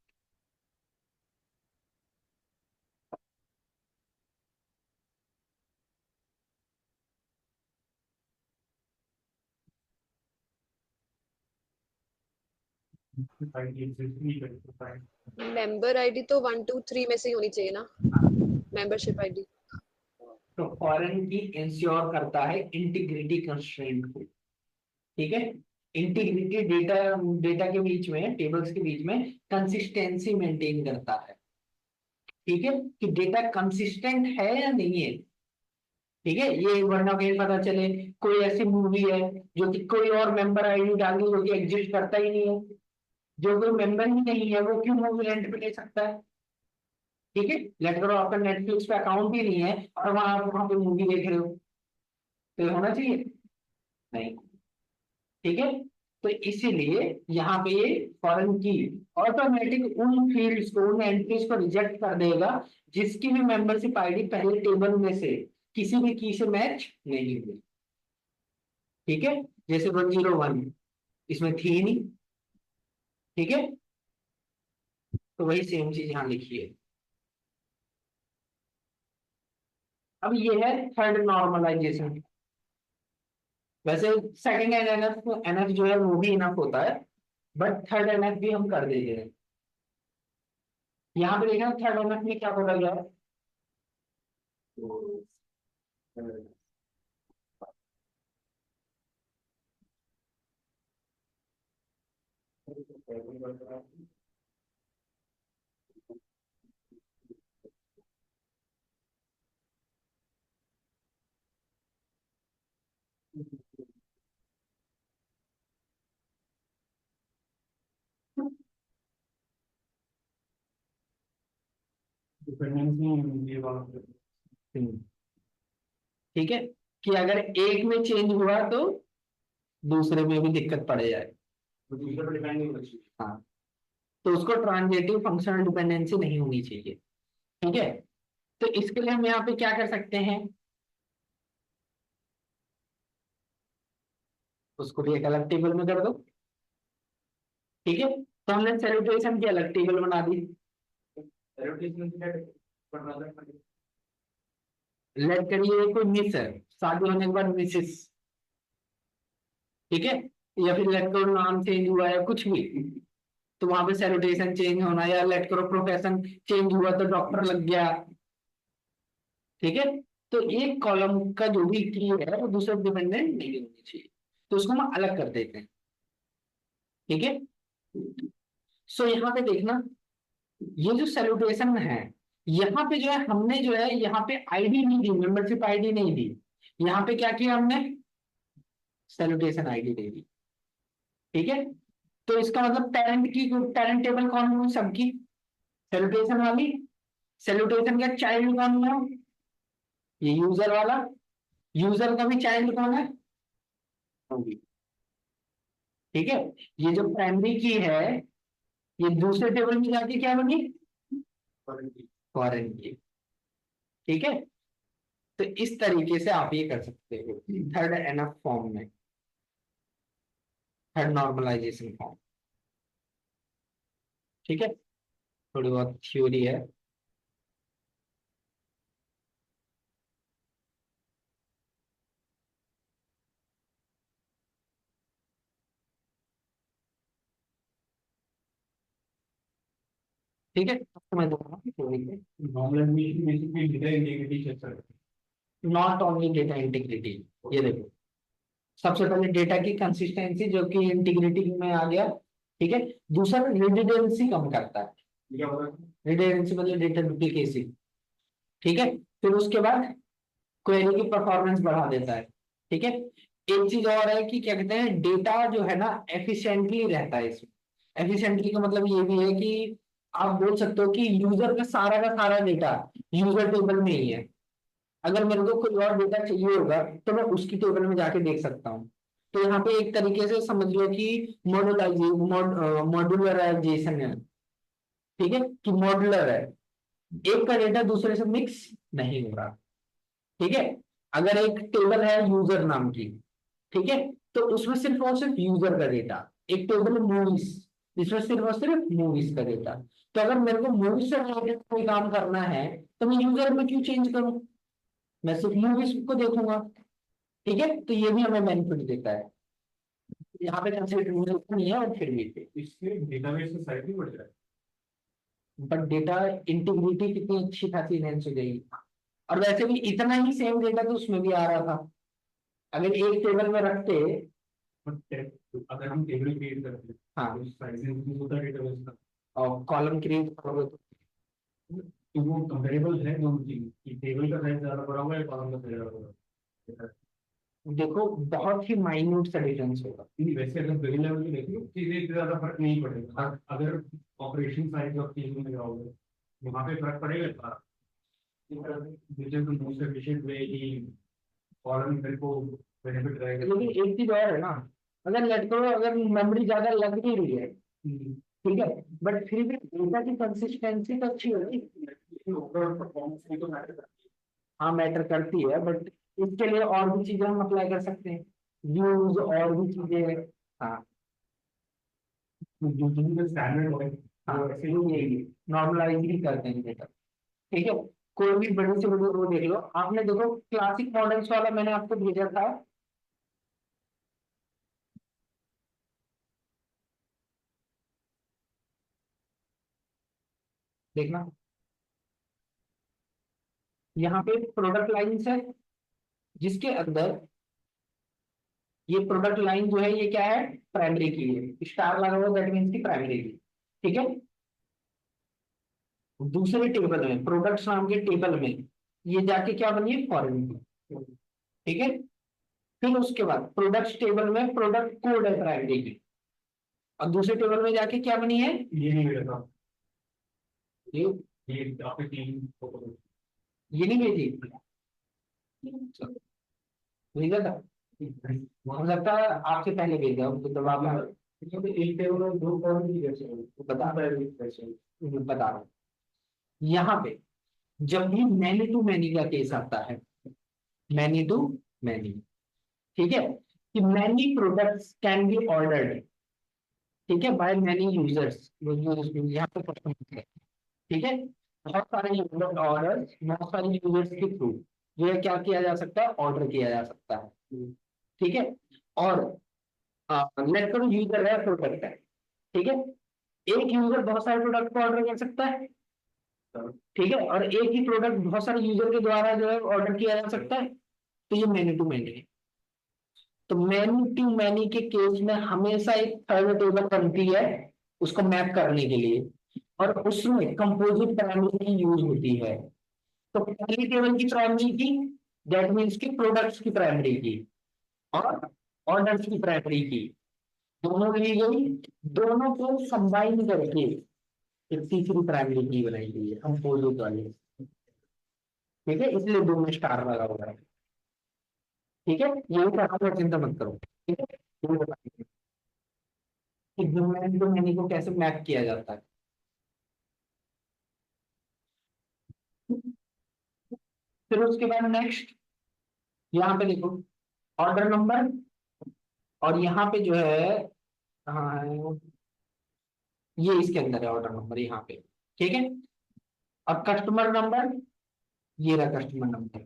D: मेंबर आईडी तो 1 2 3 में से ही होनी चाहिए ना, मेंबरशिप आईडी।
B: तो फॉरेन की इंश्योर करता है इंटीग्रिटी कंस्ट्रेंट को। ठीक है, इंटीग्रिटी डेटा डेटा के बीच में, टेबल्स के बीच में कंसिस्टेंसी मेंटेन करता है। ठीक है, कि डेटा कंसिस्टेंट है या नहीं है। ठीक है, ये वरना कहीं पता चले कोई ऐसी मूवी है जो कि कोई और मेंबर आईडी डाल दी, जो कि एग्जिस्ट करता ही नहीं है, जो कोई मेंबर ही नहीं है वो क्यों मूवी रेंट पे ले सकता है। ठीक है, लेट करो आपका नेटफ्लिक्स पे अकाउंट ही नहीं है और वहां आप वहां पे मूवी देख रहे हो, तो ये होना चाहिए? नहीं। ठीक है, तो इसीलिए यहाँ पे ये फॉरेन की ऑटोमेटिक उन फील्ड्स को, उन एंट्रीज को रिजेक्ट कर देगा जिसकी भी मेंबरशिप आईडी पहले टेबल में से किसी भी की से मैच नहीं हुई। ठीक है, जैसे 101 इसमें थी नहीं। ठीक है, तो वही सेम चीज यहाँ लिखिए। अब ये है थर्ड नॉर्मलाइजेशन। वैसे सेकंड एनएफ एनएफ जो है वो भी इनफ होता है, बट थर्ड एनएफ भी हम कर देंगे। यहाँ पे देखना थर्ड एनएफ में क्या बोला गया है।
A: डिपेंडेंसी ये बात है।
B: ठीक है, कि अगर एक में चेंज हुआ तो दूसरे में भी दिक्कत पड़ जाए।
A: तो दूसरे पर डिपेंड नहीं होना चाहिए।
B: हाँ, तो उसको ट्रांजिटिव फंक्शनल डिपेंडेंसी नहीं होनी चाहिए। ठीक है, तो इसके लिए हम यहाँ पे क्या कर सकते हैं, उसको भी एक अलग टेबल में कर दो। ठीक है, तो हमने सैल्यूटेशन की अलग टेबल बना दी। लेट करिए कोई मिस है, शादी होने के बाद मिसेस। ठीक है, या फिर लेट करो नाम चेंज हुआ है कुछ भी, तो वहां पे सैल्यूटेशन चेंज होना, या लेट करो प्रोफेशन चेंज हुआ तो डॉक्टर लग गया। ठीक है, तो एक कॉलम का जो भी की है वो दूसरे डिपेंडेंट नहीं होनी चाहिए, तो उसको हम अलग कर देते हैं। ठीक है, सो यहाँ पे देखना, ये जो सैल्यूटेशन है, यहाँ पे जो है हमने जो है यहाँ पे आईडी नहीं दी, मेंबरशिप आईडी नहीं दी। यहाँ पे क्या किया हमने, सैल्यूटेशन आईडी दे दी। ठीक है, तो इसका मतलब पेरेंट टेबल कौन हुई सबकी, सैल्यूटेशन वाली। सैल्यूटेशन का चाइल्ड कौन हुआ, ये यूजर वाला। यूजर का भी चाइल्ड कौन है, होगी। ठीक है, ये जो प्राइमरी की है ये दूसरे टेबल में जाके क्या बनी, फॉरेन की। ठीक है, तो इस तरीके से आप ये कर सकते हो थर्ड एनफ फॉर्म में, थर्ड नॉर्मलाइजेशन फॉर्म। ठीक है, थोड़ी बहुत थ्योरी है। ठीक है, तो मैं दूंगा थ्योरी पे।
A: Normalisation basically data integrity check करता है।
B: नॉट ओनली डेटा इंटीग्रिटी, ये देखो, सबसे पहले डेटा की कंसिस्टेंसी जो कि इंटीग्रिटी में आ गया। ठीक है, दूसरा रिडंडेंसी कम करता है।
A: ये क्या होता है?
B: रिडंडेंसी मतलब डेटा डुप्लीकेसी। ठीक है, फिर उसके बाद क्वेरी की परफॉर्मेंस बढ़ा देता है। ठीक है, एक चीज और है कि क्या कहते हैं, डेटा जो है ना एफिशिएंटली रहता है इसमें। एफिशिएंटली का मतलब ये भी है कि आप बोल सकते हो कि यूजर का सारा डेटा यूजर टेबल में ही है। अगर मेरे को कोई और डेटा चाहिए होगा तो मैं उसकी टेबल में जाके देख सकता हूँ। तो यहाँ पे एक तरीके से समझ लो कि मॉड्यूलराइजेशन है, ठीक है, कि मॉड्यूलर है, एक का डेटा दूसरे से मिक्स नहीं हो रहा। ठीक है, अगर एक टेबल है यूजर नाम की, ठीक है, तो उसमें सिर्फ और सिर्फ यूजर का डेटा। एक टेबल है मूवीज, जिसमें सिर्फ और सिर्फ मूवीज का डेटा। तो अगर मेरे को मूवीज से रिलेटेड कोई काम करना है तो मैं यूजर में क्यों चेंज करूं, मैं सिर्फ मूवीज को देखूंगा। ठीक है, तो ये भी हमें बेनिफिट देता है। यहाँ पे कंसिडर नहीं है और फिर भी
A: इससे डेटाबेस का साइज भी बढ़ जाएगा।
B: बट डेटा इंटीग्रिटी कितनी अच्छी खासी एनहेंस हो जाएगी। और वैसे भी इतना ही सेम डेटा तो उसमें भी आ रहा था, अगर एक टेबल में रखते।
A: अगर हम टेबल क्रिएट करते हैं
B: हाँ,
A: तो साइज इंक्रीज होता है डेटाबेस का।
B: और कॉलम क्रिएट करोगे
A: तो वो कंपेरेबल है दोनों चीज कि टेबल का साइज ज्यादा बड़ा हुआ है कॉलम का साइज ज्यादा बड़ा है।
B: तो देखो बहुत ही माइन्यूट सा डिफरेंस होगा।
A: नहीं, वैसे अगर बिग लेवल में देखो चीजें इतना ज्यादा फर्क नहीं पड़ेगा। अगर ऑपरेशन साइज ऑफ चीज में जाओगे वहां पे फर्क पड़ेगा। which is the most efficient way कि कॉलम मेरे को बेनिफिट रहेगा।
B: लेकिन एक चीज और है ना, अगर लेट करो अगर मेमोरी ज्यादा लग भी रही है, ठीक है, बट फिर भी डेटा की कंसिस्टेंसी तो अच्छी होगी।
A: ओवरऑल परफॉर्मेंस भी तो मैटर करती
B: हाँ मैटर करती है, बट इसके लिए और भी चीजें हम अप्लाई कर सकते हैं, व्यूज और भी चीजें। हाँ
A: है। जो स्टैंडर्ड है
B: हाँ,
A: वो ऐसे ही
B: यही नॉर्मलाइज ही कर देंगे डेटा। ठीक है, कोई भी बड़ी से बड़ी वो देख लो, आपने देखो क्लासिक मॉडल्स वाला मैंने आपको भेजा था, देखना यहाँ पे प्रोडक्ट लाइन्स है, जिसके अंदर ये प्रोडक्ट लाइन जो है ये क्या है, प्राइमरी की है, स्टार लगा हुआ दैट मीन्स की प्राइमरी की। ठीक है, दूसरे टेबल में प्रोडक्ट्स नाम के टेबल में ये जाके क्या बनी है, फॉरेन की। ठीक है, फिर उसके बाद प्रोडक्ट्स टेबल में प्रोडक्ट कोड है प्राइमरी की, और दूसरे टेबल में जाके क्या बनी है,
A: ये नहीं मिला था।
B: ये
A: ये आपके टीम
B: ये नहीं भेजी, भेजा था, हो सकता है आपसे पहले भेजा हो, तो दबाव में
A: एक टेबल और दो कॉलम की कैसे
B: बता बता रहा हूँ। यहाँ पे जब भी मैनी टू मैनी का केस आता है, मैनी टू मैनी, ठीक है, कि many products can be ordered, ठीक है, बाय मैनी यूजर्स, यहाँ पे प्रश्न है, ठीक है, बहुत सारे यूजर ऑर्डर, बहुत सारे यूजर्स के थ्रू जो है क्या किया जा सकता है, ऑर्डर किया जा सकता है। ठीक है, और लेट करो यूजर है, प्रोडक्ट है, ठीक है, एक यूजर बहुत सारे प्रोडक्ट को ऑर्डर कर सकता है, ठीक है, और एक ही प्रोडक्ट बहुत सारे यूजर के द्वारा जो है ऑर्डर किया जा सकता है, तो ये मैनी टू मैनी है। तो मैनी टू मैनी के केस में हमेशा एक थर्ड टेबल बनती है उसको मैप करने के लिए, और उसमें कंपोजिट प्राइमरी की यूज होती है। तो पहली टेबल की प्राइमरी की, दैट मीन्स की प्रोडक्ट्स की प्राइमरी की, और ऑर्डर्स की प्राइमरी की, दोनों ली गई, दोनों को कंबाइन करके एक तीसरी प्राइमरी की बनाई गई है कंपोजिट वाली। ठीक है, इसलिए दो में स्टार लगा हुआ है। ठीक है, यही पढ़ाऊंगा, चिंता मत करो। ठीक है, यही बताएंगे कि दो मैनी को कैसे मैप किया जाता है। फिर उसके बाद नेक्स्ट यहाँ पे देखो ऑर्डर नंबर, और यहाँ पे जो है कहाँ है, ये इसके अंदर है ऑर्डर नंबर यहाँ पे। ठीक है, अब कस्टमर नंबर, ये रहा कस्टमर नंबर।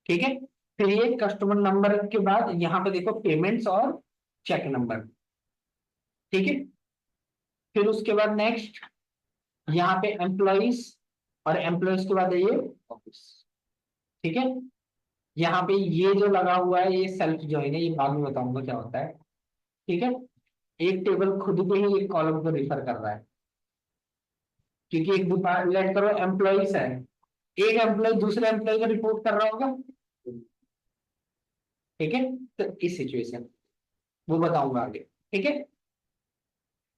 B: ठीक है, फिर ये कस्टमर नंबर के बाद यहाँ पे देखो पेमेंट्स और चेक नंबर। ठीक है, फिर उसके बाद नेक्स्ट यहाँ पे एम्प्लॉइज, और एम्प्लॉइज के बाद है ये ऑफिस। ठीक है, यहाँ पे ये जो लगा हुआ है ये सेल्फ ज्वाइन है, ये बाद में बताऊंगा क्या होता है। ठीक है, एक टेबल खुद को ही एक कॉलम को रिफर कर रहा है, क्योंकि एक लेट करो एम्प्लॉइज है, एक एम्प्लॉय दूसरे एम्प्लॉय को रिपोर्ट कर रहा होगा। ठीक है, तो इस सिचुएशन वो बताऊंगा आगे। ठीक है,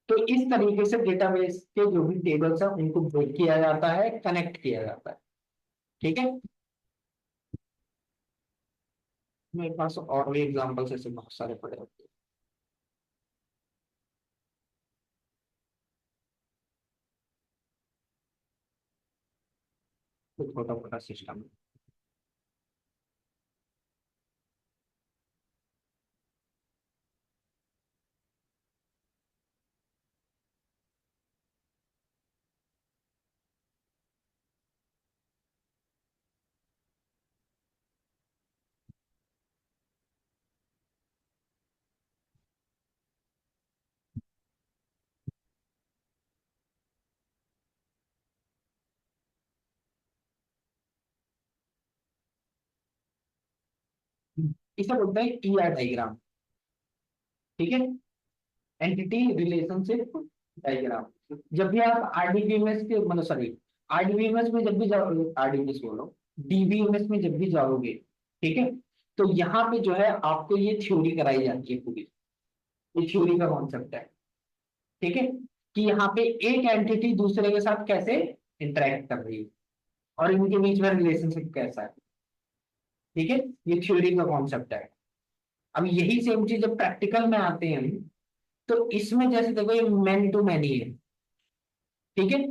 B: तो इस तरीके से डेटाबेस के जो भी टेबल्स है उनको ब्रेक किया जाता है, कनेक्ट किया जाता है। ठीक है, मेरे पास और भी एग्जांपल्स ऐसे बहुत सारे पड़े होते हैं। तो छोटा मोटा सिस्टम। इसे बोलते हैं ईआर डायग्राम। ठीक है, एंटिटी रिलेशनशिप डायग्राम। जब भी आप आरडीबीएमएस के मतलब सॉरी आरडीबीएमएस में जब भी जाओ, आरडीबीएमएस बोलो, डीबीएमएस में जब भी जाओगे, ठीक है, तो यहाँ पे जो है आपको ये थ्योरी कराई जाती है पूरी। ये थ्योरी का कॉन्सेप्ट है। ठीक है, कि यहाँ पे एक एंटिटी दूसरे के साथ कैसे इंटरेक्ट कर रही है और इनके बीच में रिलेशनशिप कैसा है। ठीक है, ये थ्योरी का कॉन्सेप्ट है। अब यही सेम चीज जब प्रैक्टिकल में आते हैं हम, तो इसमें जैसे देखो ये मैनी टू मैनी है। ठीक है,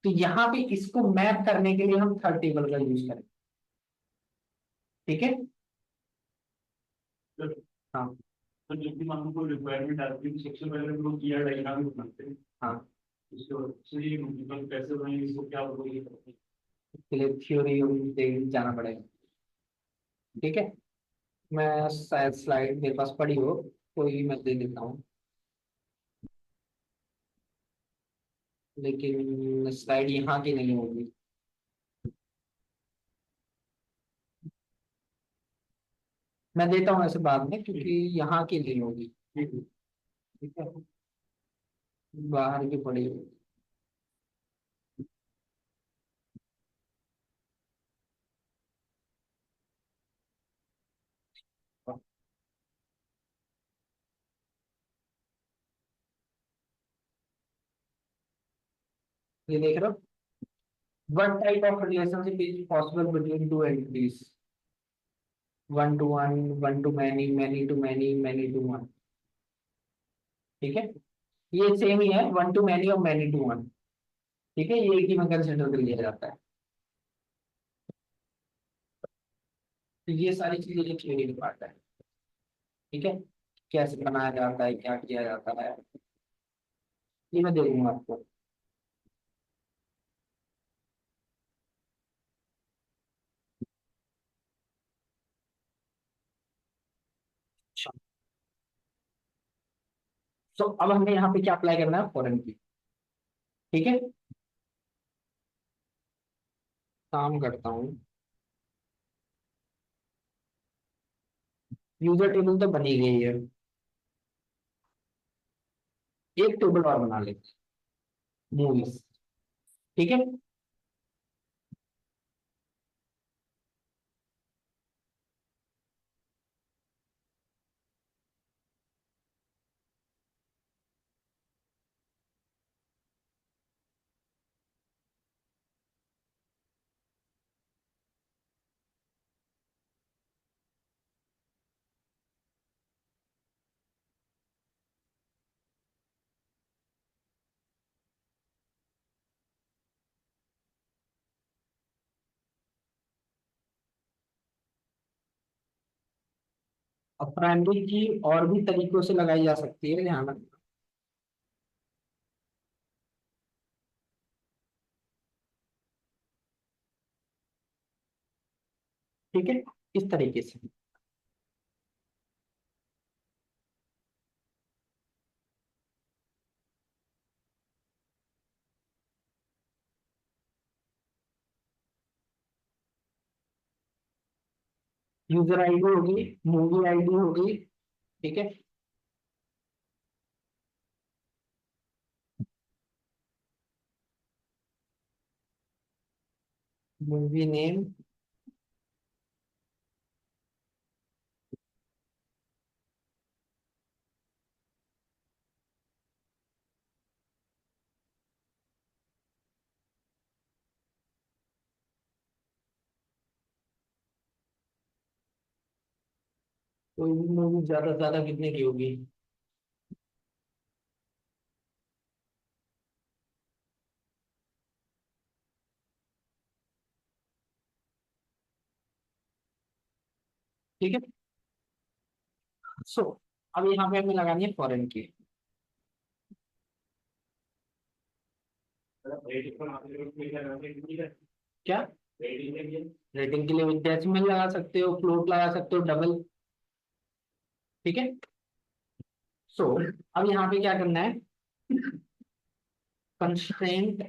B: तो यहाँ पे इसको मैप करने के लिए हम थर्ड टेबल का यूज करें। ठीक है। हाँ।
A: तो जब भी मान लो कोई रिक्वायरमेंट आती है सबसे पहले हम लोग ईआर डायग्राम बनाते हैं।
B: हाँ,
A: उसके बाद से ये मतलब कैसे बनेंगे इसको क्या बोलेंगे।
B: इसके लिए थ्योरी जाना पड़ेगा। ठीक है, मैं शायद स्लाइड मेरे पास पड़ी हो, कोई मैं दे देता हूँ, लेकिन स्लाइड यहाँ की नहीं होगी। मैं देता हूँ ऐसे बाद में, क्योंकि यहाँ की नहीं होगी। ठीक है, बाहर की पड़ी होगी। ये देख रहे हो, one type of relationship is possible between two entities, one to one, one to many, many to many, many to one. ठीक है, ये सेम ही है, वन टू मैनी और मैनी टू वन। ठीक है, ये एक ही में कंसिडर कर लिया जाता है। तो ये सारी चीजें जो थ्योरी में पार्ट है। ठीक है, कैसे बनाया जाता है, क्या किया जाता है, ये मैं दे दूंगा आपको। अच्छा, तो अब हमें यहाँ पे क्या अप्लाई करना है, फॉरेन की। ठीक है, काम करता हूँ। यूजर टेबल तो बनी गई है, एक टेबल और बना लेते हैं, मूवीज। ठीक है, अब प्राइमरी की और भी तरीकों से लगाई जा सकती है, ध्यान रखना। ठीक है, इस तरीके से यूजर आईडी होगी, मूवी आईडी होगी। ठीक है, मूवी नेम, कोई भी मूवी ज्यादा से ज्यादा कितने की होगी? ठीक है। सो अब यहाँ पे हमें लगानी है फॉरेन की। क्या? रेटिंग के लिए डेसिमल लगा सकते हो, फ्लोट लगा सकते हो, डबल। ठीक है। सो अब यहाँ पे क्या करना है? कंस्ट्रेंट,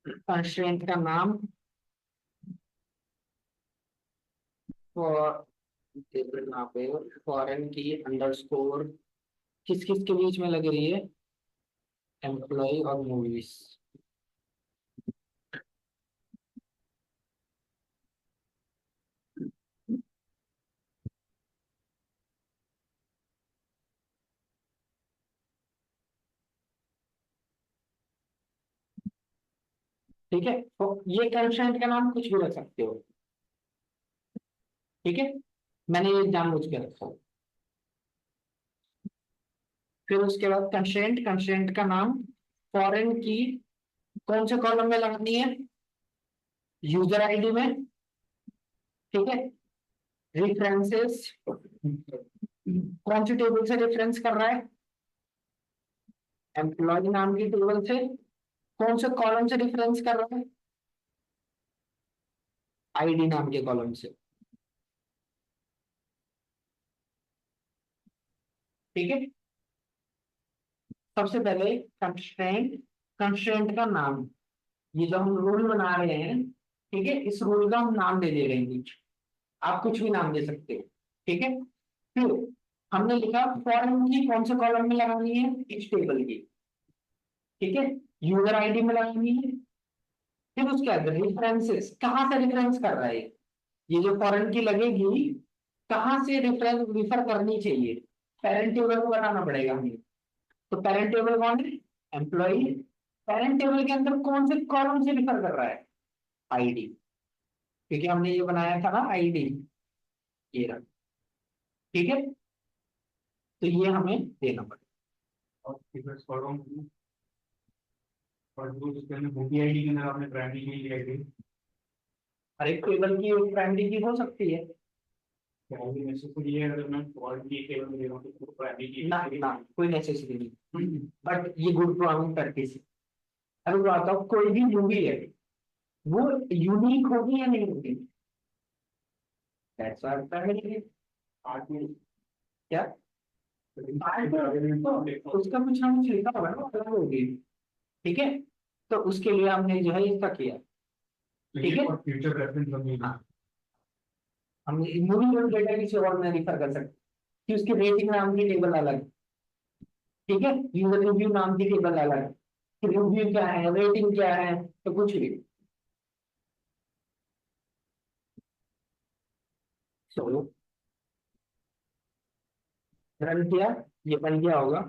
B: कंस्ट्रेंट का नाम फॉर, यहाँ पे फॉरेन की अंडरस्कोर किस किस के बीच में लग रही है? एम्प्लॉय और मूवीज। ठीक है। तो ये कंस्ट्रेंट का नाम कुछ भी रख सकते हो। ठीक है। मैंने ये जानबूझ के रखा। फिर उसके बाद कंस्ट्रेंट, कंस्ट्रेंट का नाम फॉरेन की कौन से कॉलम में लगानी है? यूजर आईडी में। ठीक है। रेफरेंसेस कौन सी टेबल से रेफरेंस कर रहा है? एम्प्लॉय नाम की टेबल से। कौन से कॉलम से रेफरेंस कर रहा है? आईडी नाम के कॉलम से। ठीक है। सबसे पहले कंस्ट्रेंट, कंस्ट्रेंट का नाम, ये जो हम रूल बना रहे हैं, ठीक है, इस रूल का हम नाम दे दे रहे हैं कुछ। आप कुछ भी नाम दे सकते हो। ठीक है। फिर हमने लिखा फॉरेन की कौन से कॉलम में लगानी है? इस टेबल की। ठीक है। यूजर आईडी में लगानी है। फिर उसके बाद रेफरेंसेस, कहाँ से रेफरेंस कर रहा है? ये जो फॉरेन की लगेगी, कहाँ से रेफरेंस रिफर करनी चाहिए? पेरेंट टेबल को बनाना पड़ेगा हमें। तो पेरेंट टेबल कौन है? एम्प्लॉई। पेरेंट टेबल के अंदर कौन से कॉलम से रिफर कर रहा है? आईडी। क्योंकि हमने ये बनाया था ना आईडी, ये रहा। ठीक है। तो ये हमें देना पड़ेगा।
A: और फिर और जो उसके अंदर बूटी आईडी के अंदर आपने प्राइमरी की आईडी
B: हर एक टेबल की एक प्राइमरी की हो सकती है।
A: प्राइमरी नेसेसरी है, अगर मैं फॉरेन की टेबल में दे रहा हूँ तो प्राइमरी की
B: ना ना, कोई नेसेसिटी नहीं, बट ये गुड प्रोग्रामिंग प्रैक्टिस है। अब मैं आता हूँ, कोई भी मूवी है वो यूनिक होगी या नहीं होगी? That's our primary।
A: आठ में
B: क्या? तो उसका कुछ ना कुछ लिखा होगा ना, अलग होगी। ठीक है। तो उसके लिए हमने जो है इसका किया। ठीक है।
A: फ्यूचर रेफरेंस बनेगी।
B: हाँ, हम मूवी डेटा किसी और में रिफर कर सकते हैं कि उसकी रेटिंग नाम की टेबल अलग। ठीक है। यूजर रिव्यू नाम की टेबल अलग, कि रिव्यू क्या है, रेटिंग क्या है, तो कुछ भी। चलो रन किया, ये बन गया होगा।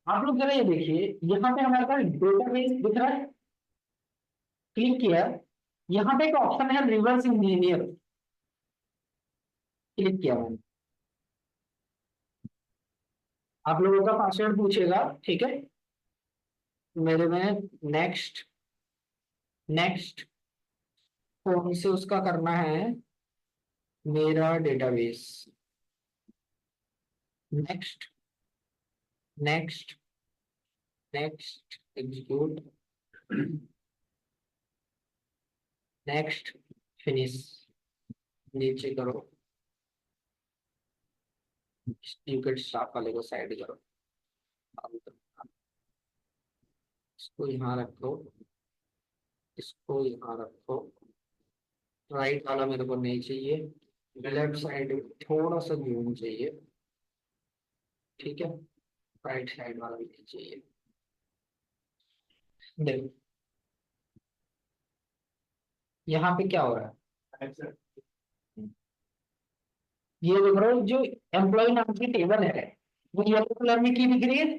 B: आप लोग जरा ये देखिए, यहाँ पे हमारे पास डेटाबेस दिख रहा है। क्लिक किया, यहाँ पे एक ऑप्शन है रिवर्स इंजीनियर। क्लिक किया मैंने। आप लोगों का पासवर्ड पूछेगा। ठीक है। मेरे में नेक्स्ट, नेक्स्ट कौन से उसका करना है? मेरा database. Next, next, next execute, next finish. नीचे करो, टिकट स्टाफ वाले को साइड करो। इसको यहाँ रखो, इसको यहाँ रखो। राइट वाला मेरे को नहीं चाहिए, लेफ्ट साइड थोड़ा सा जूम चाहिए। ठीक है। राइट साइड वाला भी नहीं चाहिए। देखो यहाँ पे क्या हो रहा है? ये देख रहे हो, जो एम्प्लॉय नाम की टेबल है वो येलो कलर में की दिख रही है।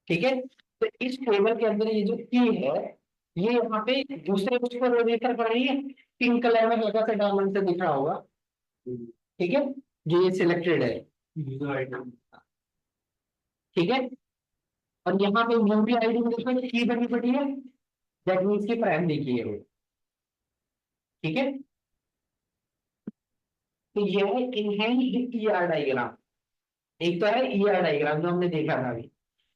B: ठीक है। तो इस टेबल के अंदर ये जो की है, ये यहाँ पे दूसरे उसको रेफर कर रही है। पिंक कलर में हल्का सा डायमंड से दिख रहा होगा। ठीक है, जो ये सिलेक्टेड है,
A: यूजर आइटम।
B: ठीक है। और यहाँ पे यूवी आईडी में देखो की बनी पड़ी है, दैट मीन्स की प्राइमरी की है वो, ठीक है। तो यह है इनहेंस्ड ईआर डायग्राम। एक तो है ईआर डायग्राम जो हमने देखा था अभी,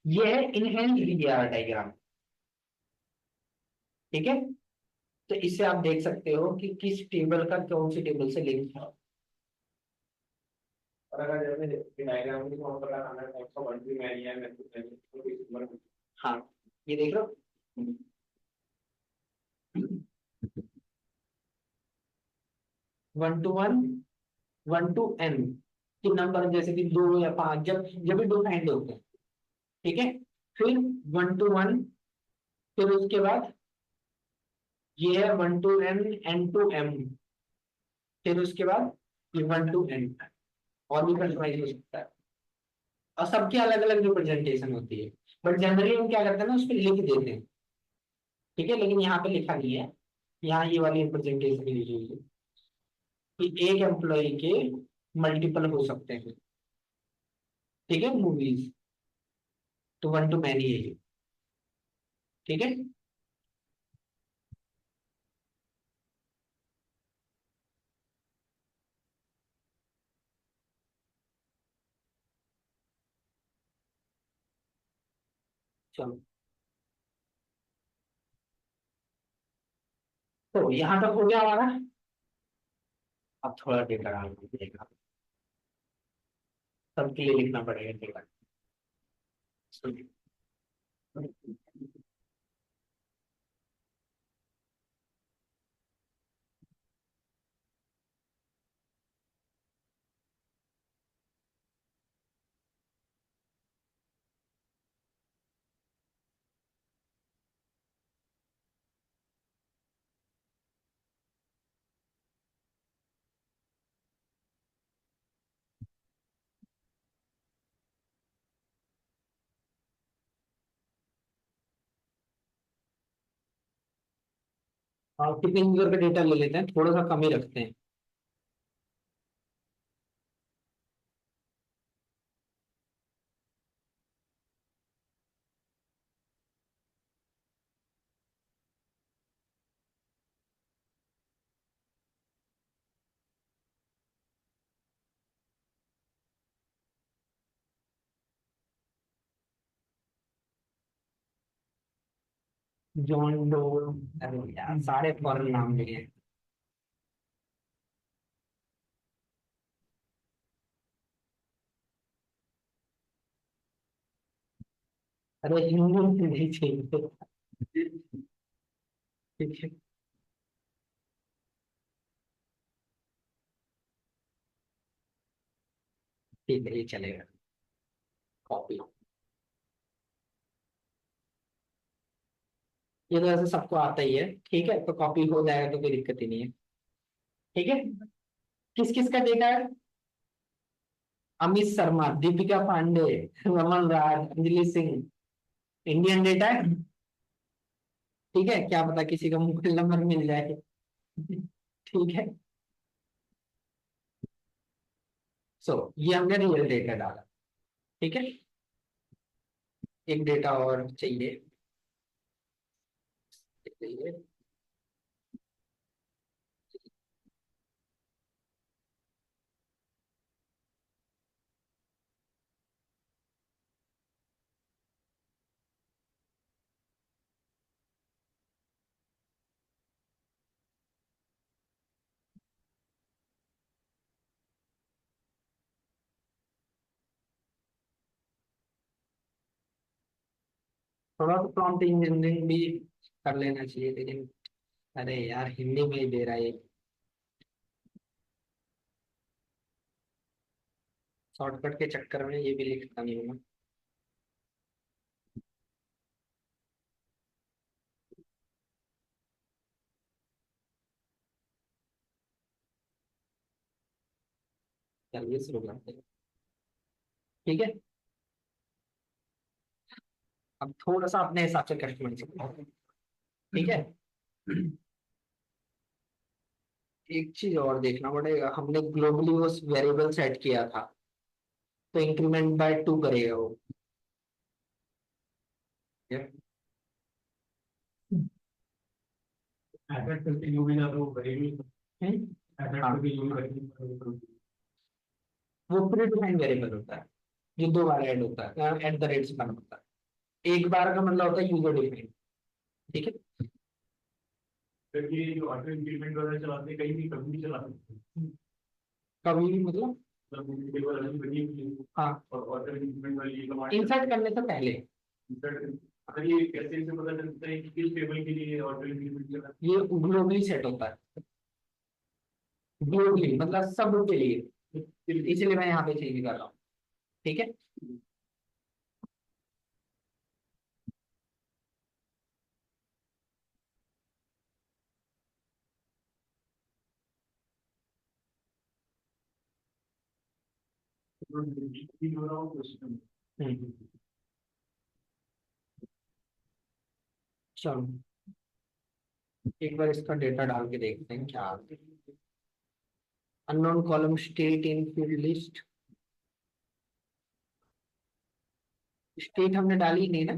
B: ये है इनहेंस्ड ईआर डायग्राम, ठीक है। तो इससे आप देख सकते हो कि किस टेबल का कौन सी टेबल से लिंक है।
A: और अगर जैसे डायग्राम में कौन सा खाना कौन सा बंटी में है मैं तो किस नंबर।
B: हाँ, ये देख लो, 1 to 1, 1 to n के नंबर, जैसे कि 2 या 5, जब जब भी दो फाइंड होते हैं, ठीक है। फिर 1 to 1, फिर उसके बाद ये है 1 to n, n to m, फिर उसके बाद ये 1 to n, और भी कस्टमाइज हो सकता है, और सबकी अलग अलग रिप्रेजेंटेशन होती है। बट जनरली हम क्या करते हैं ना, उस पर लिख देते हैं, ठीक है। लेकिन यहाँ पे लिखा नहीं है, यहाँ ये वाली रिप्रेजेंटेशन लिखी हुई है कि एक एम्प्लॉय के मल्टीपल हो सकते हैं, ठीक है, मूवीज। तो 1 to many है ये, ठीक है। चलो, तो यहाँ तक हो गया हमारा। अब थोड़ा डेटा डाल दीजिएगा, सबके लिए लिखना पड़ेगा डेटा। और कितने यूजर का डेटा ले लेते हैं, थोड़ा सा कम ही रखते हैं। जॉन डो, अरे यार सारे फॉरेन नाम लिए हैं। अरे हिंदी में नहीं चाहिए, ठीक है। ठीक है, ये चलेगा, कॉपी। ये तो ऐसे सबको आता ही है, ठीक है, तो कॉपी हो जाएगा, तो कोई दिक्कत ही नहीं है, ठीक है। किस किस का डेटा है? अमित शर्मा, दीपिका पांडे, रमन राज, अंजलि सिंह, इंडियन डेटा है, ठीक है। क्या पता किसी का मोबाइल नंबर मिल जाए, ठीक है। सो ये हमने रियल डेटा डाला, ठीक है। एक डेटा और चाहिए, थोड़ा सा प्रॉम्प्ट इंजीनियरिंग भी कर लेना चाहिए, लेकिन अरे यार हिंदी में ही दे रहा है, शॉर्टकट के चक्कर में ये भी लिखता नहीं हूँ मैं। चलिए शुरू करते हैं, ठीक है। अब थोड़ा सा अपने हिसाब से कस्टमाइज, ठीक है। एक चीज और देखना पड़ेगा, हमने ग्लोबली वो वेरिएबल सेट किया था, तो इंक्रीमेंट बाय 2 करेगा वो।
A: एसेट करके जो भी ना तो वैल्यू
B: हम्म,
A: एसेट
B: हाँ
A: करके जो भी वैल्यू
B: वो प्री डिफाइंड वेरिएबल होता है, जो 2 बार ऐड होता है, एट द रेट से बना होता है। एक बार का मतलब होता है यूजर डिफाइंड। ठीक है।
A: फिर ये जो ऑटो इंक्रीमेंट वगैरह चलाते हैं कहीं भी कभी भी चला सकते हैं।
B: कभी भी मतलब,
A: मतलब उनकी टेबल अलग बनी हुई है
B: हाँ
A: और ऑटो इंक्रीमेंट वाली ये कमांड
B: इंसर्ट करने से पहले।
A: अगर ये कैसे इसे पता चलता है कि किस टेबल के लिए ऑटो इंक्रीमेंट चला
B: ये ग्लोबली सेट होता है, ग्लोबली मतलब सब के लिए, इसलिए मैं यहाँ पे चेंज कर रहा हूँ। ठीक है।
A: हो रहा हो क्वेश्चन
B: हम्म, चलो एक बार इसका डेटा डाल के देखते हैं क्या आता है। Unknown column state in field list, state हमने डाली नहीं ना।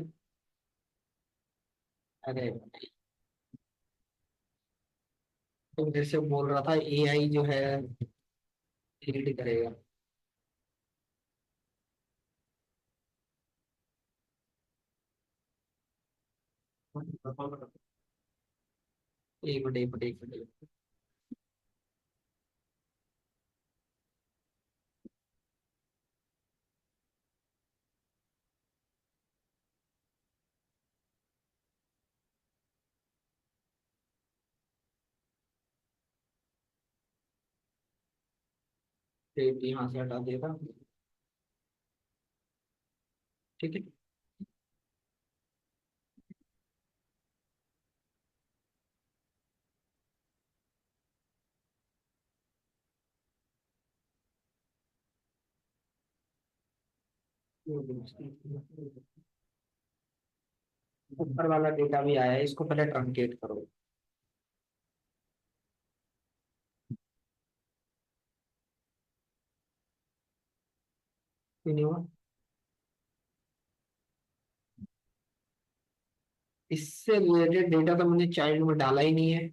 B: अरे तो जैसे बोल रहा था एआई जो है रीड करेगा। एक मिनट एक मिनट एक मिनट। स्टेट यहाँ से हटा देगा। ठीक है। ऊपर वाला डेटा भी आया है, इसको पहले ट्रंकेट करो। क्यों नहीं हुआ? इससे रिलेटेड डेटा तो मैंने चाइल्ड में डाला ही नहीं है।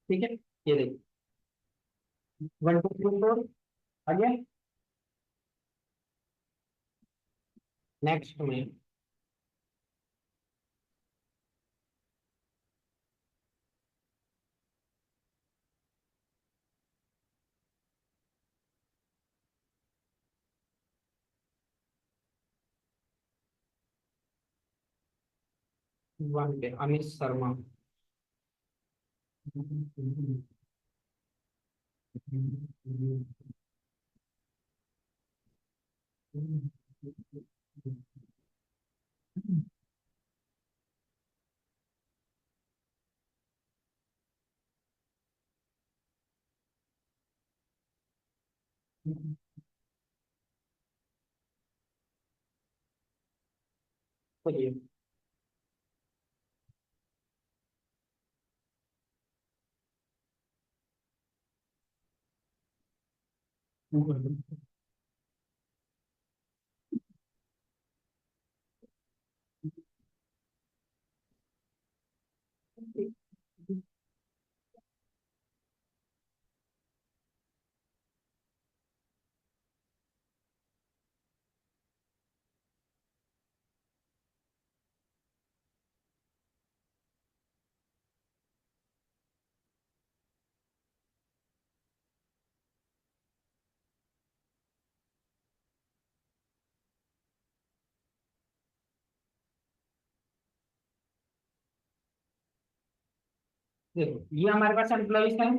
B: ठीक है। ये देख 1 2 3 4 आ गया। नेक्स्ट में 1 पे अमित शर्मा। चलिए देखो ये हमारे पास एम्प्लॉइज हैं,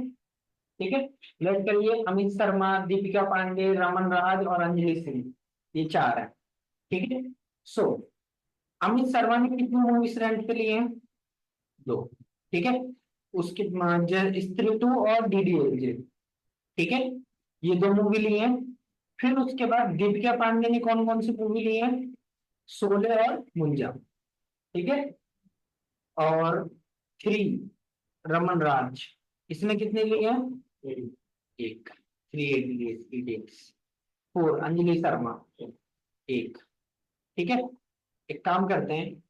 B: ठीक है। लेट करिए अमित शर्मा, दीपिका पांडे, रमन राज और अंजलि सिंह, ये चार है, ठीक है। सो अमित शर्मा ने कितनी मूवीज रेंट पे लिए हैं? दो, ठीक है। उसके स्त्री टू और डीडीएलजे, ठीक है, ये दो मूवी लिए हैं। फिर उसके बाद दीपिका पांडे ने कौन कौन सी मूवी ली है? शोले और मुंजा, ठीक है। और थ्री रमन राज, इसने कितने लिए हैं? एक, 3 इडियट्स। फोर अंजलि शर्मा, एक, ठीक है। एक काम करते हैं,